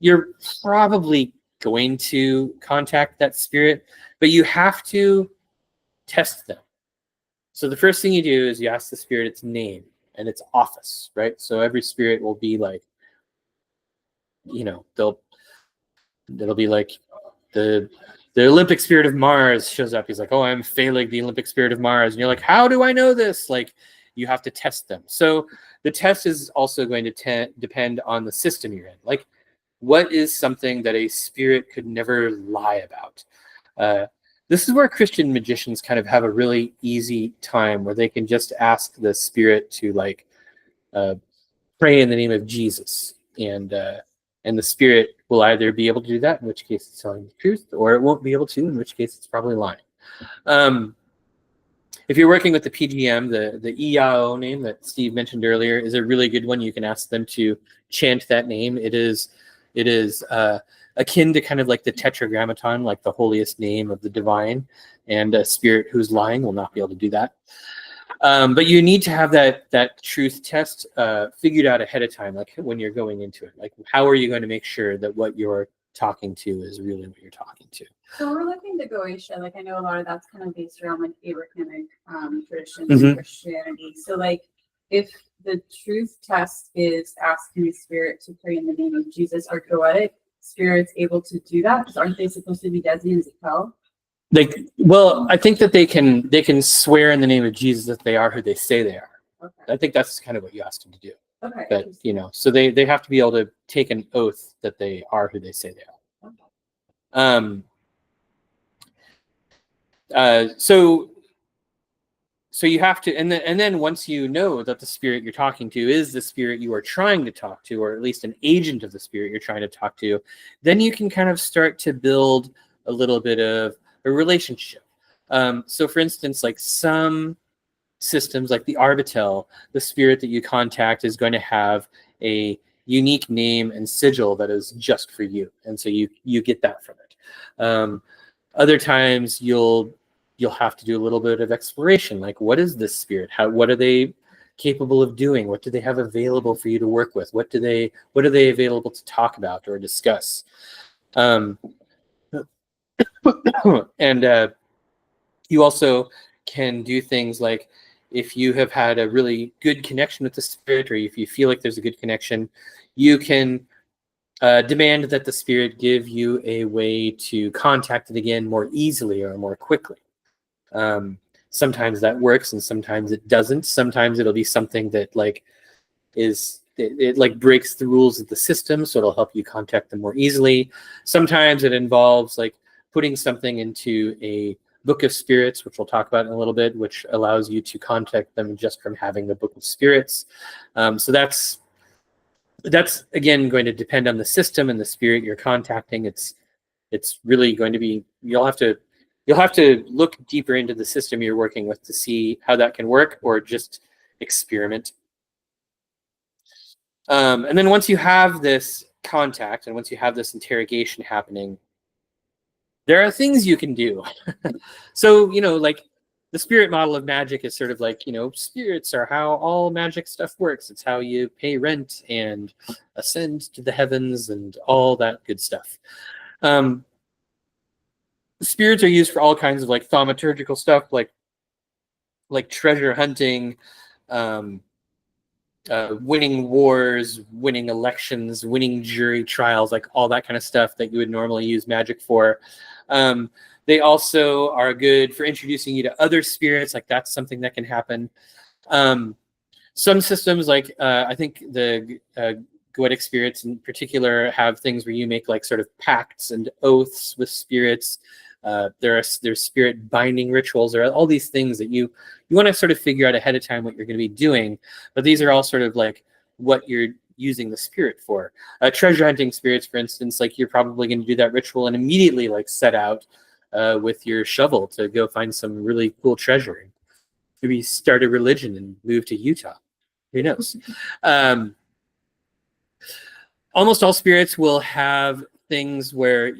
you're probably going to contact that spirit, but you have to test them. So the first thing you do is you ask the spirit its name and its office, right? So every spirit will be like, it'll be like the Olympic spirit of Mars shows up. He's like, oh, I'm Phaleg, the Olympic spirit of Mars. And you're like, how do I know this? Like, you have to test them. So the test is also going to depend on the system you're in. Like, what is something that a spirit could never lie about? This is where Christian magicians kind of have a really easy time, where they can just ask the spirit to like pray in the name of Jesus, and the spirit will either be able to do that, in which case it's telling the truth, or it won't be able to, in which case it's probably lying. If you're working with the PGM, the EIO name that Steve mentioned earlier is a really good one. You can ask them to chant that name. It is akin to kind of like the tetragrammaton, like the holiest name of the divine, and a spirit who's lying will not be able to do that. But you need to have that truth test figured out ahead of time, like when you're going into it. Like, how are you going to make sure that what you're talking to is really what you're talking to? So we're looking to Goetia. Like, I know a lot of that's kind of based around like Abrahamic traditions and Christianity. So like, if the truth test is asking the spirit to pray in the name of Jesus, are Goetic spirits able to do that? Because aren't they supposed to be Desi and Zakel? I think that they can swear in the name of Jesus that they are who they say they are. Okay. I think that's kind of what you asked them to do. Okay. But so they have to be able to take an oath that they are who they say they are. Okay. So you have to, and then once you know that the spirit you're talking to is the spirit you are trying to talk to, or at least an agent of the spirit you're trying to talk to, then you can kind of start to build a little bit of a relationship. So for instance, like some systems like the Arbitel, the spirit that you contact is going to have a unique name and sigil that is just for you. And so you get that from it. Other times you'll have to do a little bit of exploration. Like, what is this spirit? What are they capable of doing? What do they have available for you to work with? What are they available to talk about or discuss? And you also can do things like, if you have had a really good connection with the spirit, or if you feel like there's a good connection, you can demand that the spirit give you a way to contact it again more easily or more quickly. Sometimes that works and sometimes it doesn't. Sometimes it'll be something that like it like breaks the rules of the system, so it'll help you contact them more easily. Sometimes it involves like putting something into a book of spirits, which we'll talk about in a little bit, which allows you to contact them just from having the book of spirits. So that's again going to depend on the system and the spirit you're contacting. It's really going to be, you'll have to look deeper into the system you're working with to see how that can work, or just experiment. And then once you have this contact and once you have this interrogation happening, there are things you can do. So, like the spirit model of magic is sort of like, spirits are how all magic stuff works. It's how you pay rent and ascend to the heavens and all that good stuff. Spirits are used for all kinds of like thaumaturgical stuff, like treasure hunting, winning wars, winning elections, winning jury trials, like all that kind of stuff that you would normally use magic for. They also are good for introducing you to other spirits, like that's something that can happen. Some systems, like I think the Goetic spirits in particular, have things where you make like sort of pacts and oaths with spirits. There's spirit binding rituals. There are all these things that you want to sort of figure out ahead of time what you're going to be doing, but these are all sort of like what you're using the spirit for. Treasure hunting spirits, for instance, like you're probably going to do that ritual and immediately like set out with your shovel to go find some really cool treasure. Maybe start a religion and move to Utah. Who knows? Almost all spirits will have things where,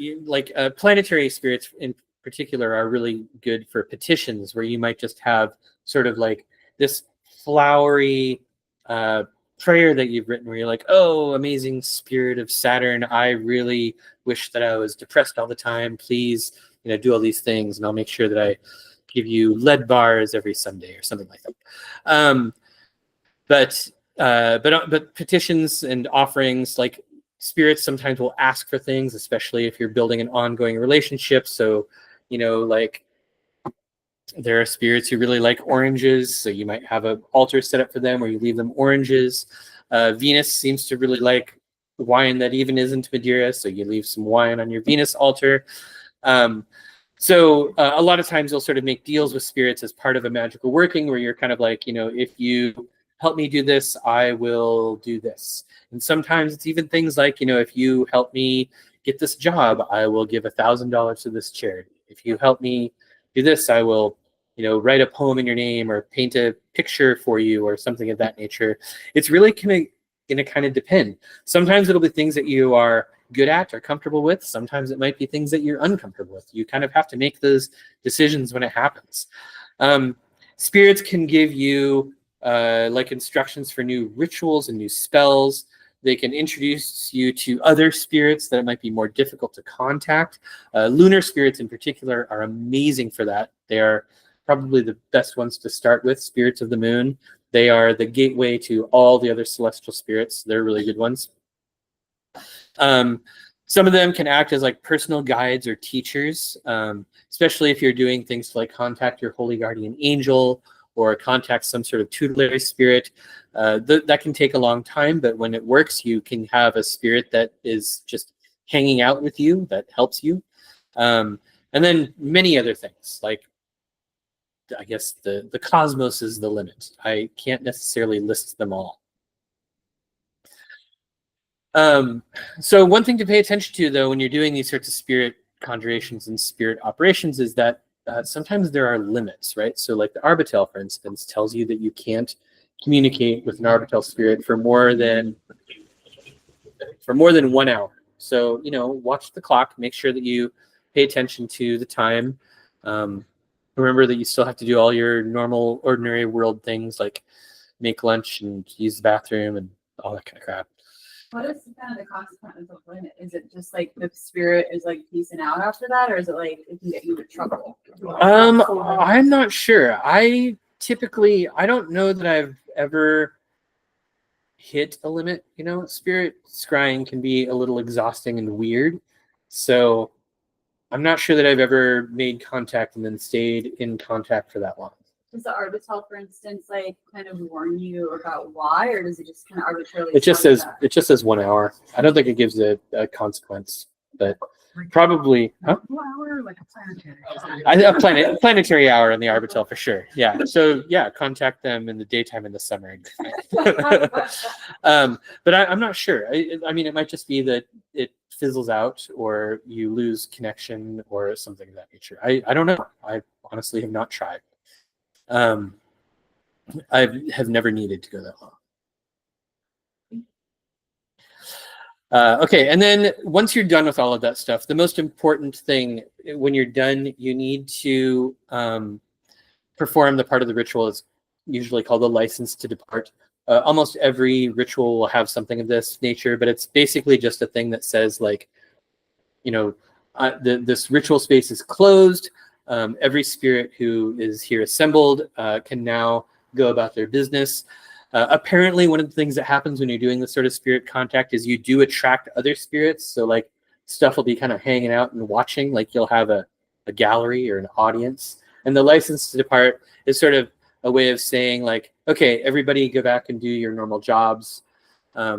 planetary spirits in particular are really good for petitions, where you might just have sort of like this flowery prayer that you've written, where you're like, oh, amazing spirit of Saturn, I really wish that I was depressed all the time. Please, do all these things, and I'll make sure that I give you lead bars every Sunday or something like that. But petitions and offerings, like spirits sometimes will ask for things, especially if you're building an ongoing relationship. So, like there are spirits who really like oranges, so you might have an altar set up for them where you leave them oranges. Venus seems to really like wine that even isn't Madeira, so you leave some wine on your Venus altar. So a lot of times you'll sort of make deals with spirits as part of a magical working, where you're kind of like, if you help me do this, I will do this. And sometimes it's even things like, if you help me get this job, I will give $1,000 to this charity. If you help me do this, I will, write a poem in your name or paint a picture for you or something of that nature. It's really going to kind of depend. Sometimes it'll be things that you are good at or comfortable with. Sometimes it might be things that you're uncomfortable with. You kind of have to make those decisions when it happens. Spirits can give you like instructions for new rituals and new spells. They can introduce you to other spirits that it might be more difficult to contact. Lunar spirits in particular are amazing for that. They are probably the best ones to start with. Spirits of the moon. They are the gateway to all the other celestial spirits. They're really good ones. Some of them can act as like personal guides or teachers, especially if you're doing things to like contact your holy guardian angel or contact some sort of tutelary spirit. That can take a long time, but when it works, you can have a spirit that is just hanging out with you, that helps you. And then many other things, like I guess the cosmos is the limit. I can't necessarily list them all. So one thing to pay attention to, though, when you're doing these sorts of spirit conjurations and spirit operations is that sometimes there are limits, right? So like the Arbitel, for instance, tells you that you can't communicate with an Arbitel spirit for more than 1 hour. So, watch the clock, make sure that you pay attention to the time. Remember that you still have to do all your normal, ordinary world things like make lunch and use the bathroom and all that kind of crap. What is kind of the consequence of limit? Is it just like the spirit is like peacing out after that, or is it like it can get you into trouble? I'm not sure. I don't know that I've ever hit a limit. Spirit scrying can be a little exhausting and weird. So I'm not sure that I've ever made contact and then stayed in contact for that long. Does the Arbitel, for instance, like kind of warn you about why, or does it just kind of arbitrarily? It just says 1 hour. I don't think it gives a consequence, but probably. Huh? 1 hour, like a planetary. A planetary hour in the Arbitel for sure. Yeah. So yeah, contact them in the daytime in the summer. But I'm not sure. I mean, it might just be that it fizzles out, or you lose connection, or something of that nature. I don't know. I honestly have not tried. I have never needed to go that long. Okay, and then once you're done with all of that stuff, the most important thing when you're done, you need to perform the part of the ritual is usually called the license to depart. Almost every ritual will have something of this nature, but it's basically just a thing that says, like, this ritual space is closed. Every spirit who is here assembled can now go about their business. Apparently, one of the things that happens when you're doing this sort of spirit contact is you do attract other spirits. So, like, stuff will be kind of hanging out and watching. Like, you'll have a gallery or an audience. And the license to depart is sort of a way of saying, like, okay, everybody go back and do your normal jobs.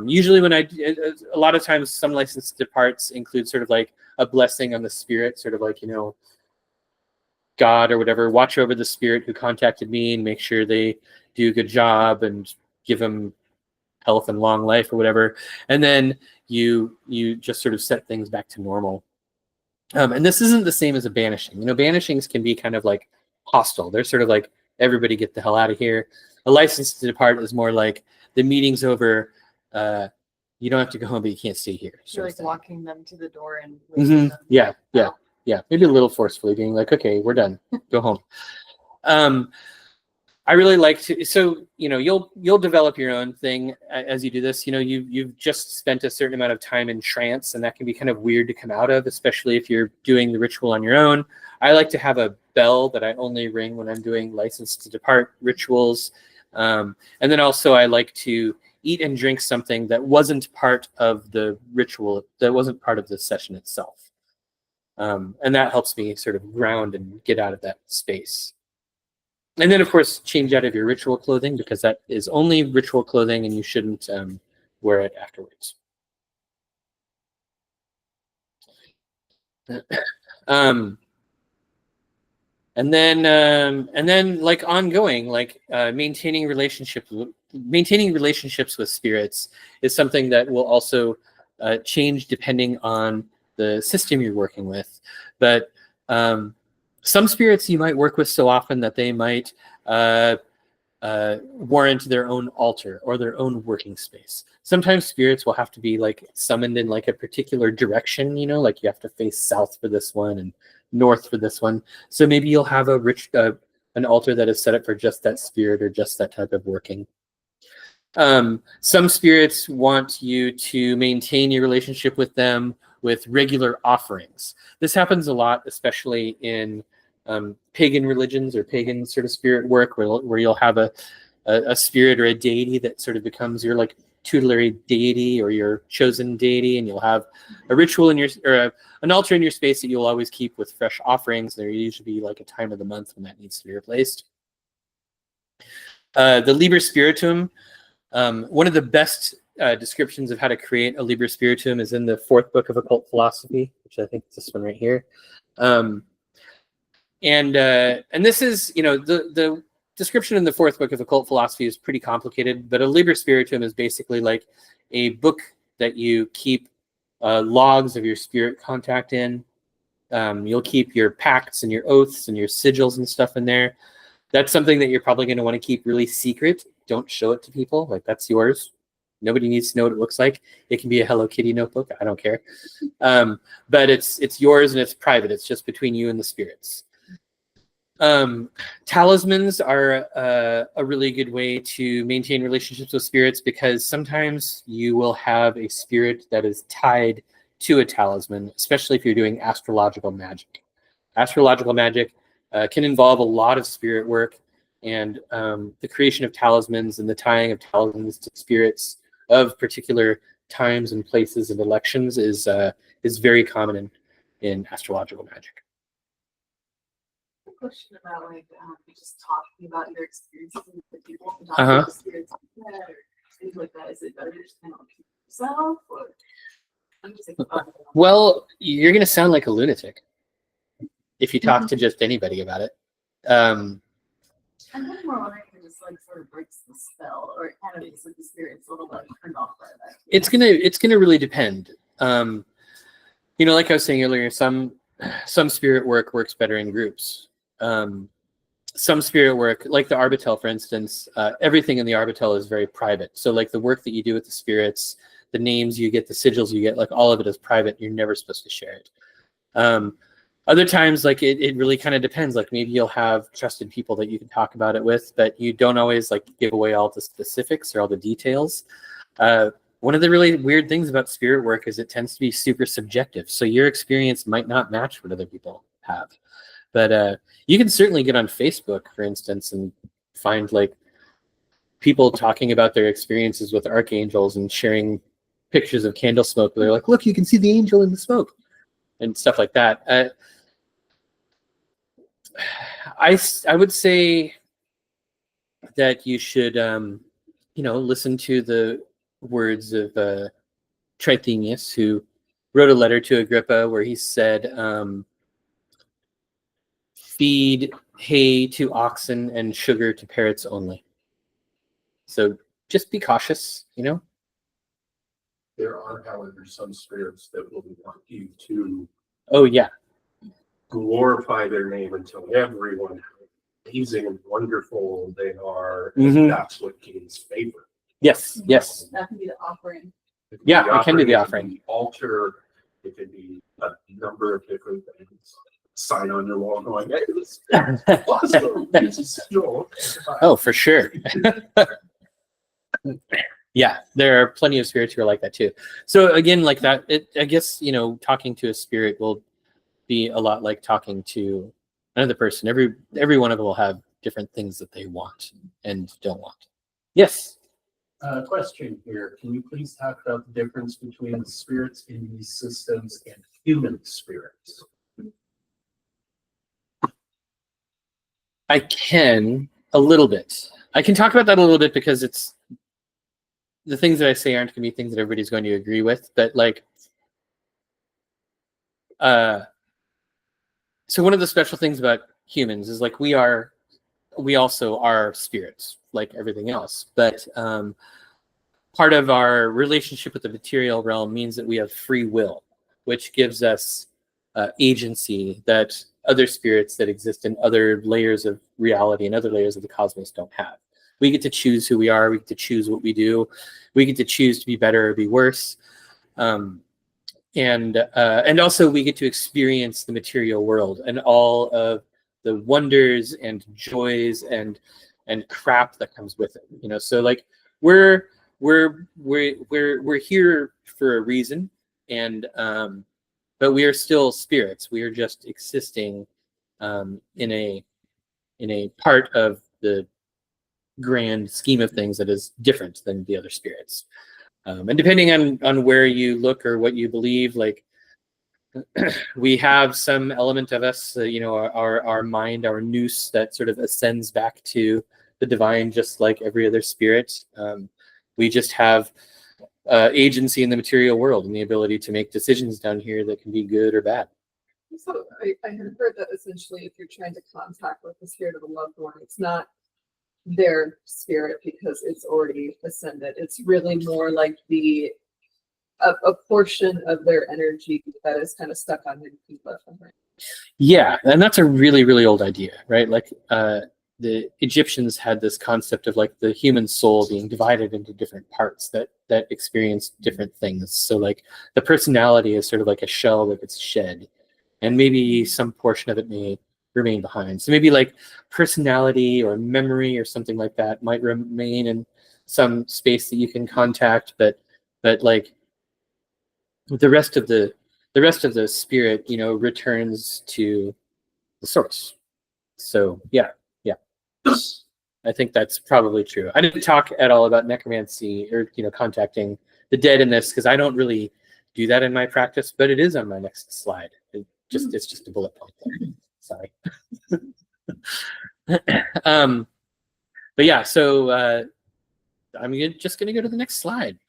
Usually a lot of times some license to departs include sort of like a blessing on the spirit, sort of like, God or whatever, watch over the spirit who contacted me and make sure they do a good job and give them health and long life or whatever. And then you just sort of set things back to normal. And this isn't the same as a banishing. Banishings can be kind of like hostile. They're sort of like, everybody get the hell out of here. A license to depart is more like, the meeting's over. You don't have to go home, but you can't stay here. You're like walking them to the door and them. Yeah. Maybe a little forcefully, being like, okay, we're done. Go home. I really like to. So you'll develop your own thing as you do this. You've just spent a certain amount of time in trance, and that can be kind of weird to come out of, especially if you're doing the ritual on your own. I like to have a bell that I only ring when I'm doing license to depart rituals, and then also I like to eat and drink something that wasn't part of the ritual, that wasn't part of the session itself. And that helps me sort of ground and get out of that space. And then, of course, change out of your ritual clothing, because that is only ritual clothing and you shouldn't wear it afterwards. And then like ongoing, like maintaining relationships with spirits is something that will also change depending on the system you're working with. But some spirits you might work with so often that they might warrant their own altar or their own working space. Sometimes spirits will have to be like summoned in like a particular direction, like you have to face south for this one and north for this one. So maybe you'll have an altar that is set up for just that spirit or just that type of working. Some spirits want you to maintain your relationship with them with regular offerings. This happens a lot, especially in pagan religions or pagan sort of spirit work, where you'll have a spirit or a deity that sort of becomes your like tutelary deity or your chosen deity, and you'll have a ritual in your an altar in your space that you'll always keep with fresh offerings. There usually be like a time of the month when that needs to be replaced. The Liber Spiritum, one of the best descriptions of how to create a Liber Spiritum is in the 4th book of Occult Philosophy, which I think is this one right here. And this is, the description in the 4th book of Occult Philosophy is pretty complicated, but a Liber Spiritum is basically like a book that you keep logs of your spirit contact in. You'll keep your pacts and your oaths and your sigils and stuff in there. That's something that you're probably going to want to keep really secret. Don't show it to people. Like, that's yours. Nobody needs to know what it looks like. It can be a Hello Kitty notebook. I don't care. But it's yours and it's private. It's just between you and the spirits. Talismans are a really good way to maintain relationships with spirits, because sometimes you will have a spirit that is tied to a talisman, especially if you're doing astrological magic. Astrological magic can involve a lot of spirit work, and the creation of talismans and the tying of talismans to spirits of particular times and places and elections is very common in astrological magic. Question about like you just talking about your experiences with people and Uh-huh. talking about experiences like that or things like that. Is it better to just kind of keep yourself, or I'm just thinking about it. Well, you're going to sound like a lunatic if you talk to just anybody about it. I'm kind of more wondering if it just like sort of breaks the spell, or it kind of makes like the spirits a little bit turned off by that. It's gonna really depend. Like I was saying earlier, some spirit work works better in groups. Some spirit work, like the Arbitel, for instance, everything in the Arbitel is very private. So like the work that you do with the spirits, the names you get, the sigils you get, like all of it is private. You're never supposed to share it. Other times, like it really kind of depends. Like maybe you'll have trusted people that you can talk about it with, but you don't always like give away all the specifics or all the details. One of the really weird things about spirit work is it tends to be super subjective. So your experience might not match what other people have. But you can certainly get on Facebook, for instance, and find like people talking about their experiences with archangels and sharing pictures of candle smoke. They're like, look, you can see the angel in the smoke and stuff like that. I would say that you should, listen to the words of Trithemius, who wrote a letter to Agrippa where he said, feed hay to oxen and sugar to parrots only. So just be cautious, There are, however, some spirits that will want you to Oh, yeah. glorify their name and tell everyone how amazing and wonderful they are. Mhm. And that's what gains favor. Yes. That can be the offering. It can Yeah, be it can be the it offering. be altar. It could be a number of different things. Sign on your wall going, hey, this is awesome. This is cool. Oh, for sure. Yeah, there are plenty of spirits who are like that too. So again, like that, I guess, talking to a spirit will be a lot like talking to another person. Every one of them will have different things that they want and don't want. Yes. Question here. Can you please talk about the difference between the spirits in these systems and human spirits? I can a little bit. I can talk about that a little bit because it's the things that I say aren't going to be things that everybody's going to agree with. But like, so one of the special things about humans is like we also are spirits, like everything else. But part of our relationship with the material realm means that we have free will, which gives us agency that other spirits that exist in other layers of reality and other layers of the cosmos don't have. We get to choose who we are. We get to choose what we do. We get to choose to be better or be worse. And also we get to experience the material world and all of the wonders and joys and crap that comes with it. So like we're here for a reason, and but we are still spirits. We are just existing in a part of the grand scheme of things that is different than the other spirits. And depending on where you look or what you believe, like we have some element of us, our mind, our nous that sort of ascends back to the divine, just like every other spirit. We just have agency in the material world and the ability to make decisions down here that can be good or bad. So I had heard that essentially if you're trying to contact with the spirit of a loved one, it's not their spirit because it's already ascended. It's really more like a portion of their energy that is kind of stuck on you. Yeah, and that's a really, really old idea, right? Like the Egyptians had this concept of like the human soul being divided into different parts that experience different things. So like the personality is sort of like a shell that gets shed, and maybe some portion of it may remain behind. So maybe like personality or memory or something like that might remain in some space that you can contact, but like the rest of the spirit, returns to the source. So yeah. I think that's probably true. I didn't talk at all about necromancy or contacting the dead in this because I don't really do that in my practice, but it is on my next slide. It's just a bullet point there. Sorry. But yeah, so I'm just going to go to the next slide.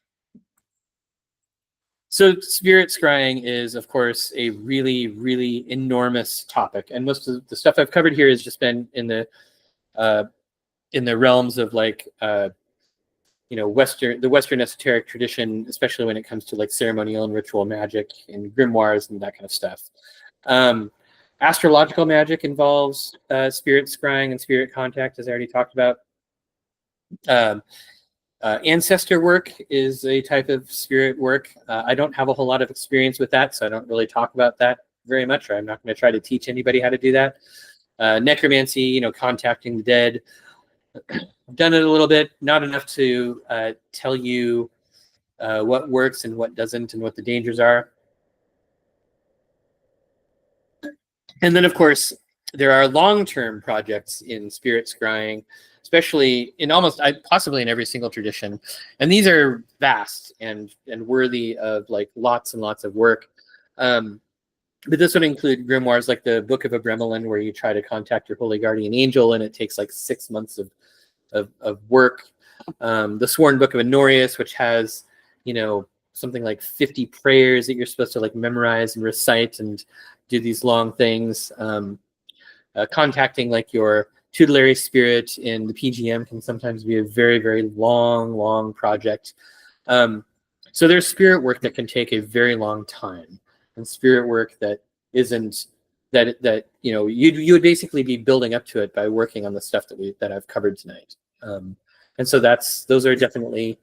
So spirit scrying is, of course, a really, really enormous topic, and most of the stuff I've covered here has just been in the realms of like the Western esoteric tradition, especially when it comes to like ceremonial and ritual magic and grimoires and that kind of stuff. Astrological magic involves spirit scrying and spirit contact, as I already talked about. Ancestor work is a type of spirit work. I don't have a whole lot of experience with that, so I don't really talk about that very much, or I'm not going to try to teach anybody how to do that. Necromancy, contacting the dead. I've done it a little bit, not enough to tell you what works and what doesn't and what the dangers are. And then, of course, there are long-term projects in spirit scrying, especially in possibly in every single tradition. And these are vast and worthy of like lots and lots of work. But this would include grimoires like the Book of Abremelin, where you try to contact your holy guardian angel, and it takes like 6 months of work. The Sworn Book of Honorius, which has, something like 50 prayers that you're supposed to like memorize and recite and do these long things. Contacting like your tutelary spirit in the PGM can sometimes be a very, very long project. So there's spirit work that can take a very long time, and spirit work that isn't that you would basically be building up to it by working on the stuff that I've covered tonight. And so those are definitely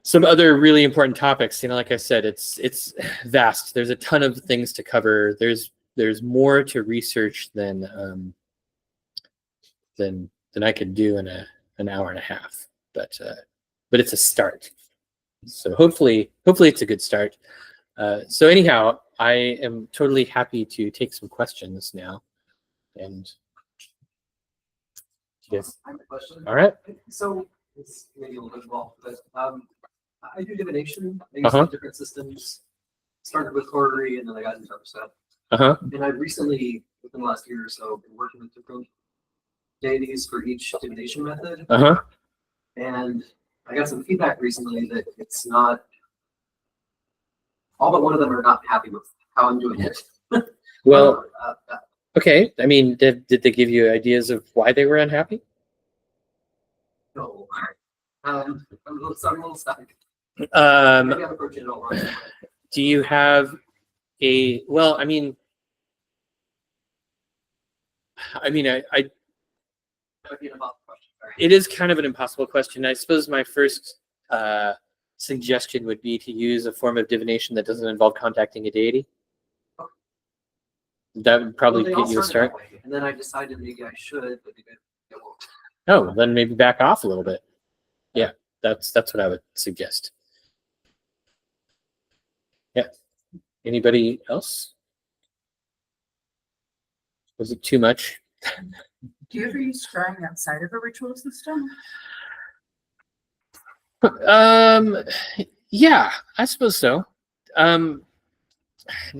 some other really important topics. Like I said, it's vast. There's a ton of things to cover. There's more to research than I could do in an hour and a half. But it's a start. So hopefully it's a good start. So anyhow, I am totally happy to take some questions now. And yes. I have a question. All right. So it's maybe a little bit involved, but I do divination. I use some different systems. Started with Horary and then I got into Upset. And I've recently, within the last year or so, been working with different deities for each divination method. And I got some feedback recently that it's not, all but one of them are not happy with how I'm doing it. Well, okay. I mean, did they give you ideas of why they were unhappy? No. I'm a little stuck. Maybe I'm approaching it all wrong. Do you have well, I mean, I it is kind of an impossible question. I suppose my first suggestion would be to use a form of divination that doesn't involve contacting a deity. That would probably get you a start. And then I decided maybe I should, but I won't. Oh, then maybe back off a little bit. Yeah, that's what I would suggest. Yeah. Anybody else? Was it too much? Do you ever use scrying outside of a ritual system? Yeah, I suppose so.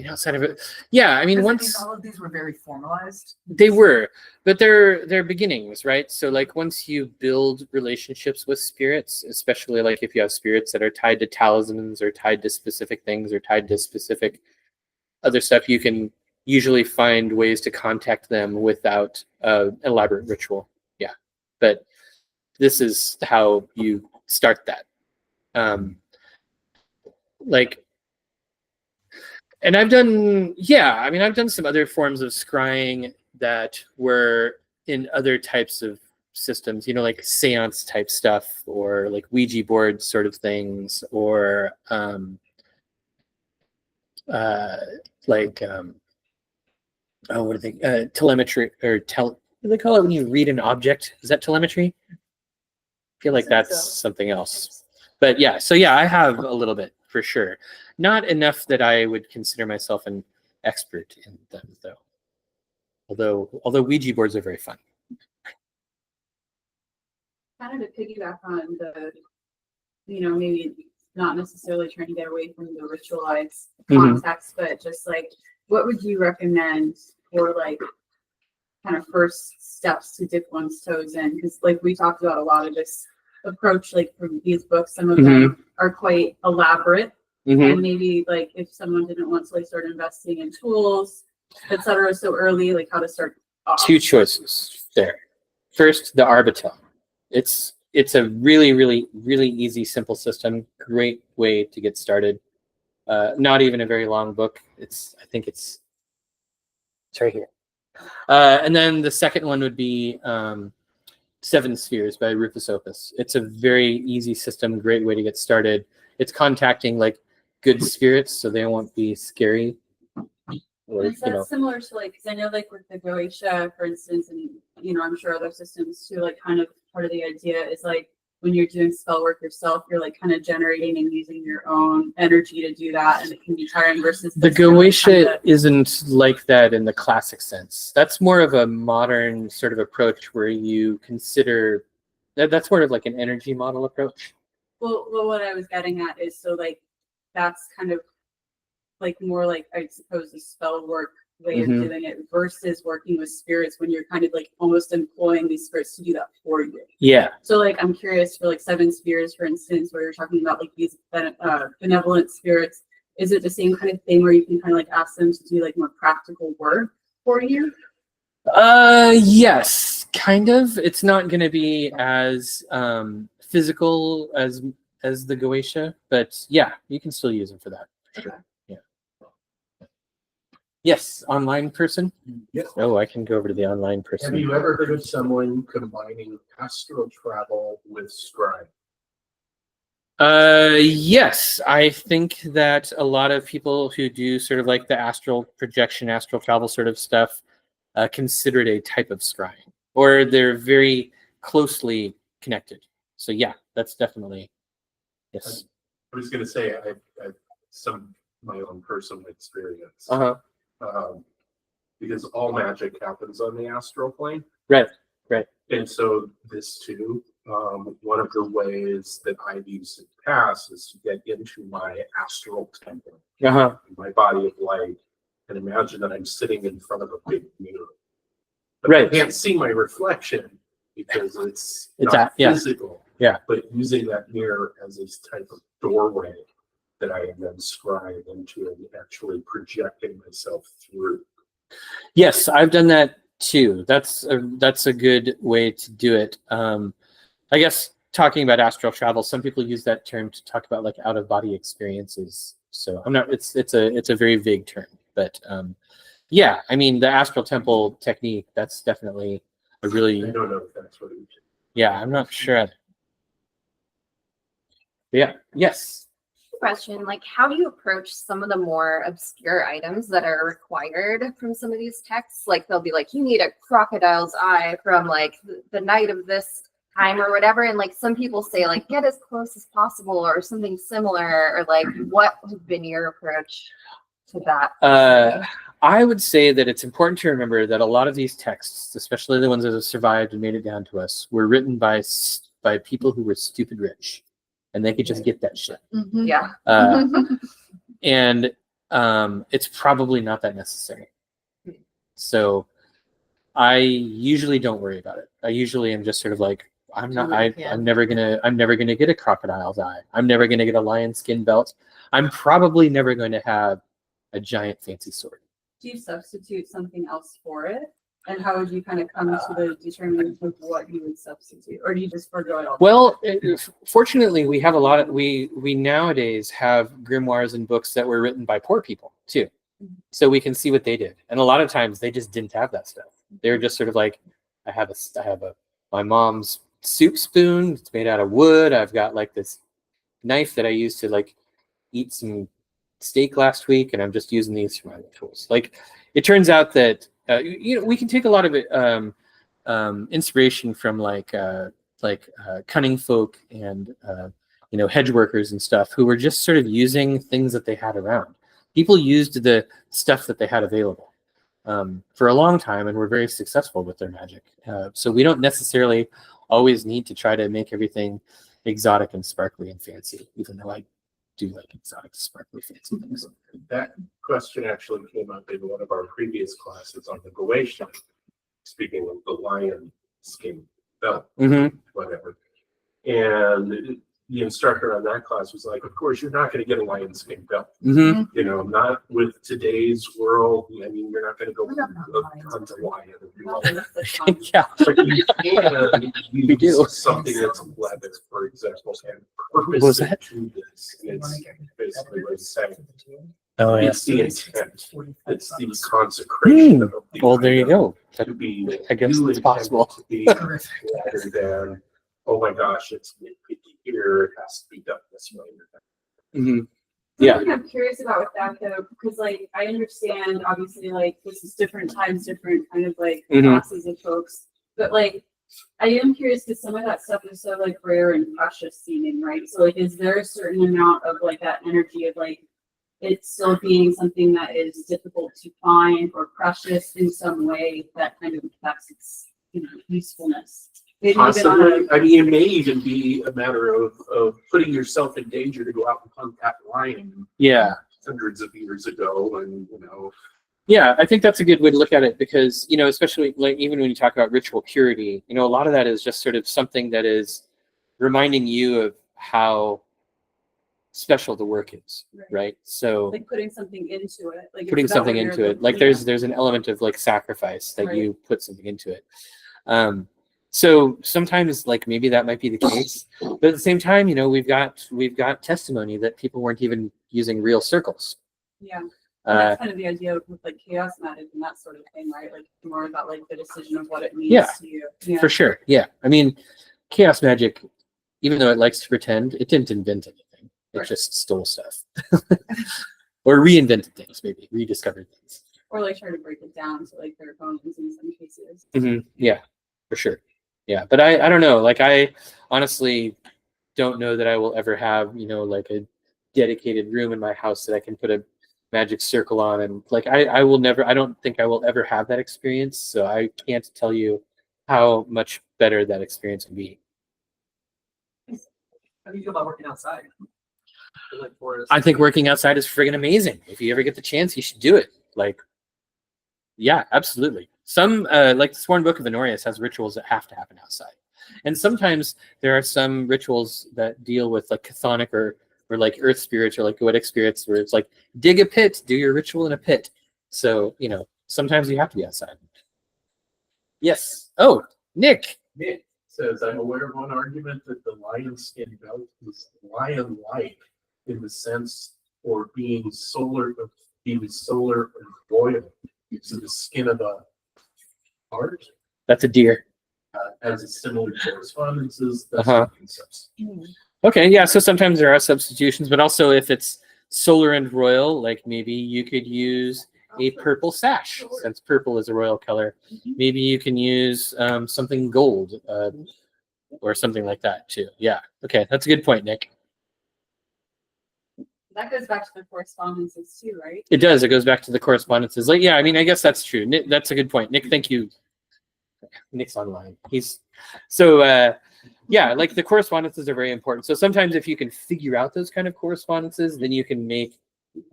Outside of it, yeah. I mean, all of these were very formalized. They were, but they're beginnings, right? So, like, once you build relationships with spirits, especially like if you have spirits that are tied to talismans or tied to specific things or tied to specific other stuff, you can usually find ways to contact them without elaborate ritual. Yeah, but this is how you start that. And I've done some other forms of scrying that were in other types of systems, like seance type stuff or like Ouija board sort of things, or oh, what do they telemetry or what do they call it when you read an object? Is that telemetry? I feel like that's something else. But yeah, so yeah, I have a little bit for sure. Not enough that I would consider myself an expert in them, though. Although Ouija boards are very fun. Kind of to piggyback on the, maybe not necessarily trying to get away from the ritualized context, but just like, what would you recommend for like kind of first steps to dip one's toes in? Because like we talked about a lot of this approach, like from these books, some of them are quite elaborate. And maybe like if someone didn't want to like start investing in tools, etc., so early, like how to start off. Two choices there. First, the Arbitrum. It's a really, really, really easy, simple system. Great way to get started. Not even a very long book. I think it's right here. And then the second one would be Seven Spheres by Rufus Opus. It's a very easy system, great way to get started. It's contacting like good spirits, so they won't be scary. Or, and so that's similar to like, because I know like with the Goetia, for instance, and I'm sure other systems too, like kind of part of the idea is like when you're doing spell work yourself, you're like kind of generating and using your own energy to do that, and it can be tiring versus the Goetia isn't like that in the classic sense. That's more of a modern sort of approach where you consider that's more of like an energy model approach. Well, what I was getting at is so like that's kind of like more like I suppose the spell work way of doing it versus working with spirits when you're kind of like almost employing these spirits to do that for you. Yeah. So like I'm curious for like Seven Spheres, for instance, where you're talking about like these benevolent spirits, is it the same kind of thing where you can kind of like ask them to do like more practical work for you? Yes, kind of. It's not going to be as physical as the Goetia, but yeah, you can still use them for that. Sure. Yeah. Yes, online person. Yes. Oh, I can go over to the online person. Have you ever heard of someone combining astral travel with scrying? Yes, I think that a lot of people who do sort of like the astral projection, astral travel sort of stuff, consider it a type of scrying, or they're very closely connected. So yeah, that's definitely yes. I was going to say I've some my own personal experience. Because all magic happens on the astral plane. Right. And so this too, one of the ways that I've used in the past is to get into my astral temple, my body of light, and imagine that I'm sitting in front of a big mirror. But I can't see my reflection because it's not physical. Yeah. But using that mirror as this type of doorway that I am then scrying into and actually projecting myself through. Yes, I've done that too. That's a good way to do it. I guess talking about astral travel, some people use that term to talk about like out of body experiences. So I'm not. It's a very vague term, but yeah. I mean, the astral temple technique. That's definitely a really. I don't know if that's what it is. Yeah, I'm not sure. Yeah. Yes. Question, like how do you approach some of the more obscure items that are required from some of these texts? Like they'll be like, you need a crocodile's eye from like the night of this time or whatever, and like some people say like get as close as possible or something similar, or like what has been your approach to that? I would say that it's important to remember that a lot of these texts, especially the ones that have survived and made it down to us, were written by people who were stupid rich. And they could just get that shit. Yeah. And it's probably not that necessary. So I usually don't worry about it. I usually am just sort of like, I'm never gonna get a crocodile's eye. I'm never gonna get a lion skin belt. I'm probably never going to have a giant fancy sword. Do you substitute something else for it? And how would you kind of come to the determination of what you would substitute, or do you just forego it all? Well, fortunately, we have a lot of we nowadays have grimoires and books that were written by poor people too, so we can see what they did. And a lot of times they just didn't have that stuff. They were just sort of like, I have my mom's soup spoon. It's made out of wood. I've got like this knife that I used to like eat some steak last week, and I'm just using these for my tools. Like, it turns out that we can take a lot of it inspiration from like cunning folk and hedge workers and stuff who were just sort of using things that they had around. People used the stuff that they had available for a long time and were very successful with their magic. So we don't necessarily always need to try to make everything exotic and sparkly and fancy, even though I do like exotic, sparkly, fancy things. That question actually came up in one of our previous classes on the Goetia, speaking of the lion skin belt, whatever. And the instructor on that class was like, of course, you're not going to get a lion skin belt. Not with today's world. I mean, you're not going to go hunt a lion. Yeah. But you can use something that's leather, for example, and purpose was it that? to this. It's basically what it's saying. Oh, yeah. It's the intent. It's the consecration of the Well, there you item go. to be, I guess you it's intend possible. to be rather than, oh my gosh, it's nitpicky here, it has to be done this way. Yeah. Something I'm curious about with that though, because like I understand obviously like this is different times, different kind of like classes of folks, but like I am curious because some of that stuff is so like rare and precious seeming, right? So like is there a certain amount of like that energy of like it still being something that is difficult to find or precious in some way that kind of affects its usefulness? Maybe even Possibly. I mean, it may even be a matter of putting yourself in danger to go out and hunt that lion. Yeah. Hundreds of years ago, and Yeah, I think that's a good way to look at it because, especially like even when you talk about ritual purity, a lot of that is just sort of something that is reminding you of how special the work is, right? So like putting something into it, like putting it's something not into it, like there's an element of like sacrifice that Right. you put something into it. So sometimes like maybe that might be the case, but at the same time, we've got testimony that people weren't even using real circles. Yeah. And that's kind of the idea with like chaos magic and that sort of thing, right? Like more about like the decision of what it means to you. Yeah. For sure. Yeah. I mean, chaos magic, even though it likes to pretend, it didn't invent anything. It Right. just stole stuff. Or reinvented things, maybe, rediscovered things. Or like try to break it down to like their opponents in some cases. Yeah, for sure. Yeah. But I don't know. Like I honestly don't know that I will ever have, like a dedicated room in my house that I can put a magic circle on, and like I don't think I will ever have that experience, so I can't tell you how much better that experience would be. How do you feel about working outside? Like I think working outside is friggin' amazing. If you ever get the chance, you should do it. Like, yeah, absolutely. Some like the Sworn Book of Honorius has rituals that have to happen outside, and sometimes there are some rituals that deal with like chthonic or like earth spirits or like goetic spirits where it's like dig a pit, do your ritual in a pit. So sometimes you have to be outside. Yes. Oh, Nick. Nick says, I'm aware of one argument that the lion skin belt is lion-like in the sense for being solar and royal. So the skin of a heart That's a deer. has a similar correspondences. That's concepts. Okay, yeah, so sometimes there are substitutions, but also if it's solar and royal, like maybe you could use a purple sash, since purple is a royal color. Maybe you can use something gold or something like that too. Yeah, okay, that's a good point, Nick. That goes back to the correspondences too, right? It does, it goes back to the correspondences. Like, yeah, I mean, I guess that's true. Nick, that's a good point. Nick, thank you. Nick's online. Yeah, like the correspondences are very important. So sometimes if you can figure out those kind of correspondences, then you can make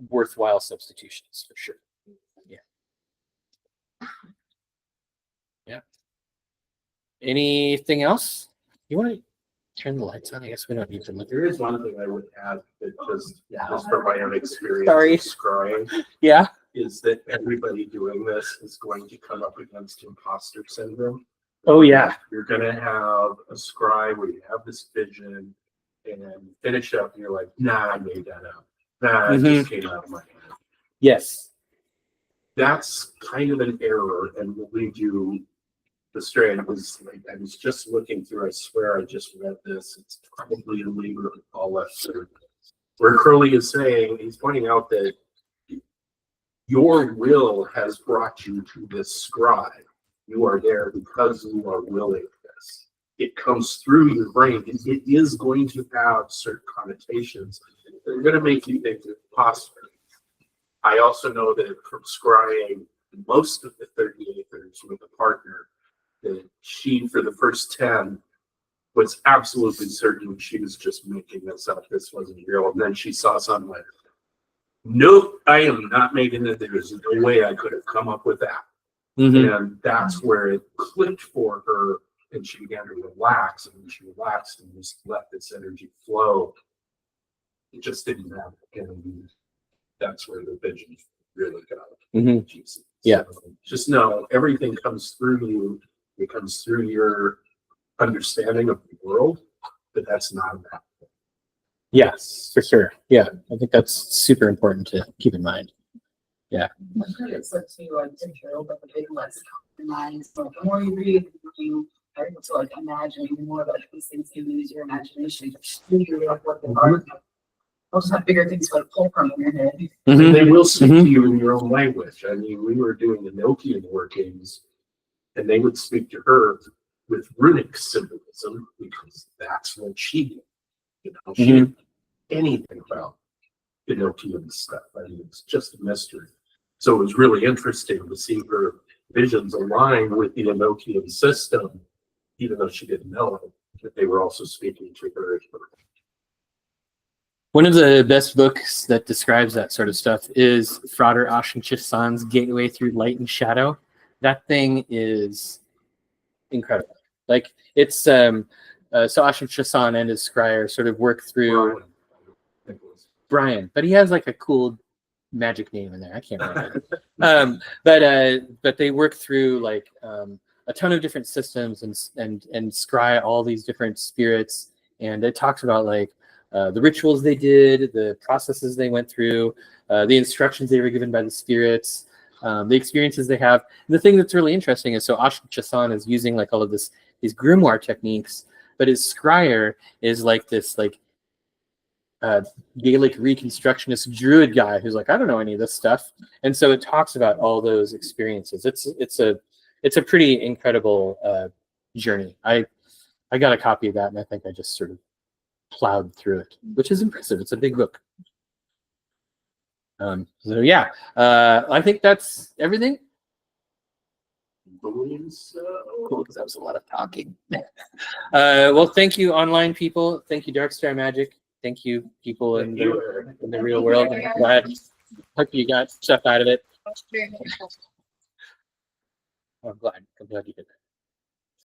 worthwhile substitutions for sure. Yeah. Yeah. Anything else? You want to turn the lights on? I guess we don't need to look. There is one thing I would add that just from my own experience Sorry. of scrying Yeah. is that everybody doing this is going to come up against imposter syndrome. Oh, yeah. You're going to have a scry where you have this vision and finish up and you're like, nah, I made that up. Nah, it just came out of my head. Yes. That's kind of an error and will lead you astray. And I was just looking through, I swear I just read this. It's probably in Liber of Paul Lester, where Crowley is saying, he's pointing out that your will has brought you to this scribe. You are there because you are willing this. It comes through your brain. It is going to have certain connotations that are going to make you think it's possible. I also know that from scrying most of the 38ers with a partner, that she, for the first 10, was absolutely certain she was just making this up. This wasn't real. And then she saw something like, nope, I am not making it. There's no way I could have come up with that. And that's where it clicked for her, and she began to relax. And when she relaxed and just let this energy flow, it just didn't happen. And that's where the vision really got juicy. Yeah. So just know everything comes through you. It comes through your understanding of the world, but that's not that. Yes, for sure. Yeah, I think that's super important to keep in mind. Yeah. I'm sure it's like too, intro, but the big less common minds. So the more you read, you are able to like imagine more about these things. You use your imagination to figure out what they are. Also have bigger things to like pull from in your head. And they will speak to you in your own language. I mean, we were doing the Nokian workings, and they would speak to her with runic symbolism because that's what she did. You know, she didn't know anything about the Nokian stuff. I mean, it's just a mystery. So it was really interesting to see her visions align with the Enochian system, even though she didn't know it, that they were also speaking to her. One of the best books that describes that sort of stuff is Frater Ashen-Chisan's Gateway Through Light and Shadow. That thing is incredible. Like it's so Ashen-Chisan and his scryer sort of work through Brian, but he has like a cool magic name in there. I can't remember. But they work through like a ton of different systems and scry all these different spirits, and it talks about like the rituals they did, the processes they went through, the instructions they were given by the spirits, the experiences they have. And the thing that's really interesting is so Ashen-Chisan is using like all of these grimoire techniques, but his scryer is like this like Gaelic Reconstructionist druid guy who's like, I don't know any of this stuff. And so it talks about all those experiences. It's a pretty incredible journey. I got a copy of that, and I think I just sort of plowed through it, which is impressive. It's a big book. So yeah, I think that's everything. Cool, because that was a lot of talking. Well, thank you, online people. Thank you, Darkstar Magic. Thank you, people in the real world. I'm glad. Hope you got stuff out of it. I'm glad you did that.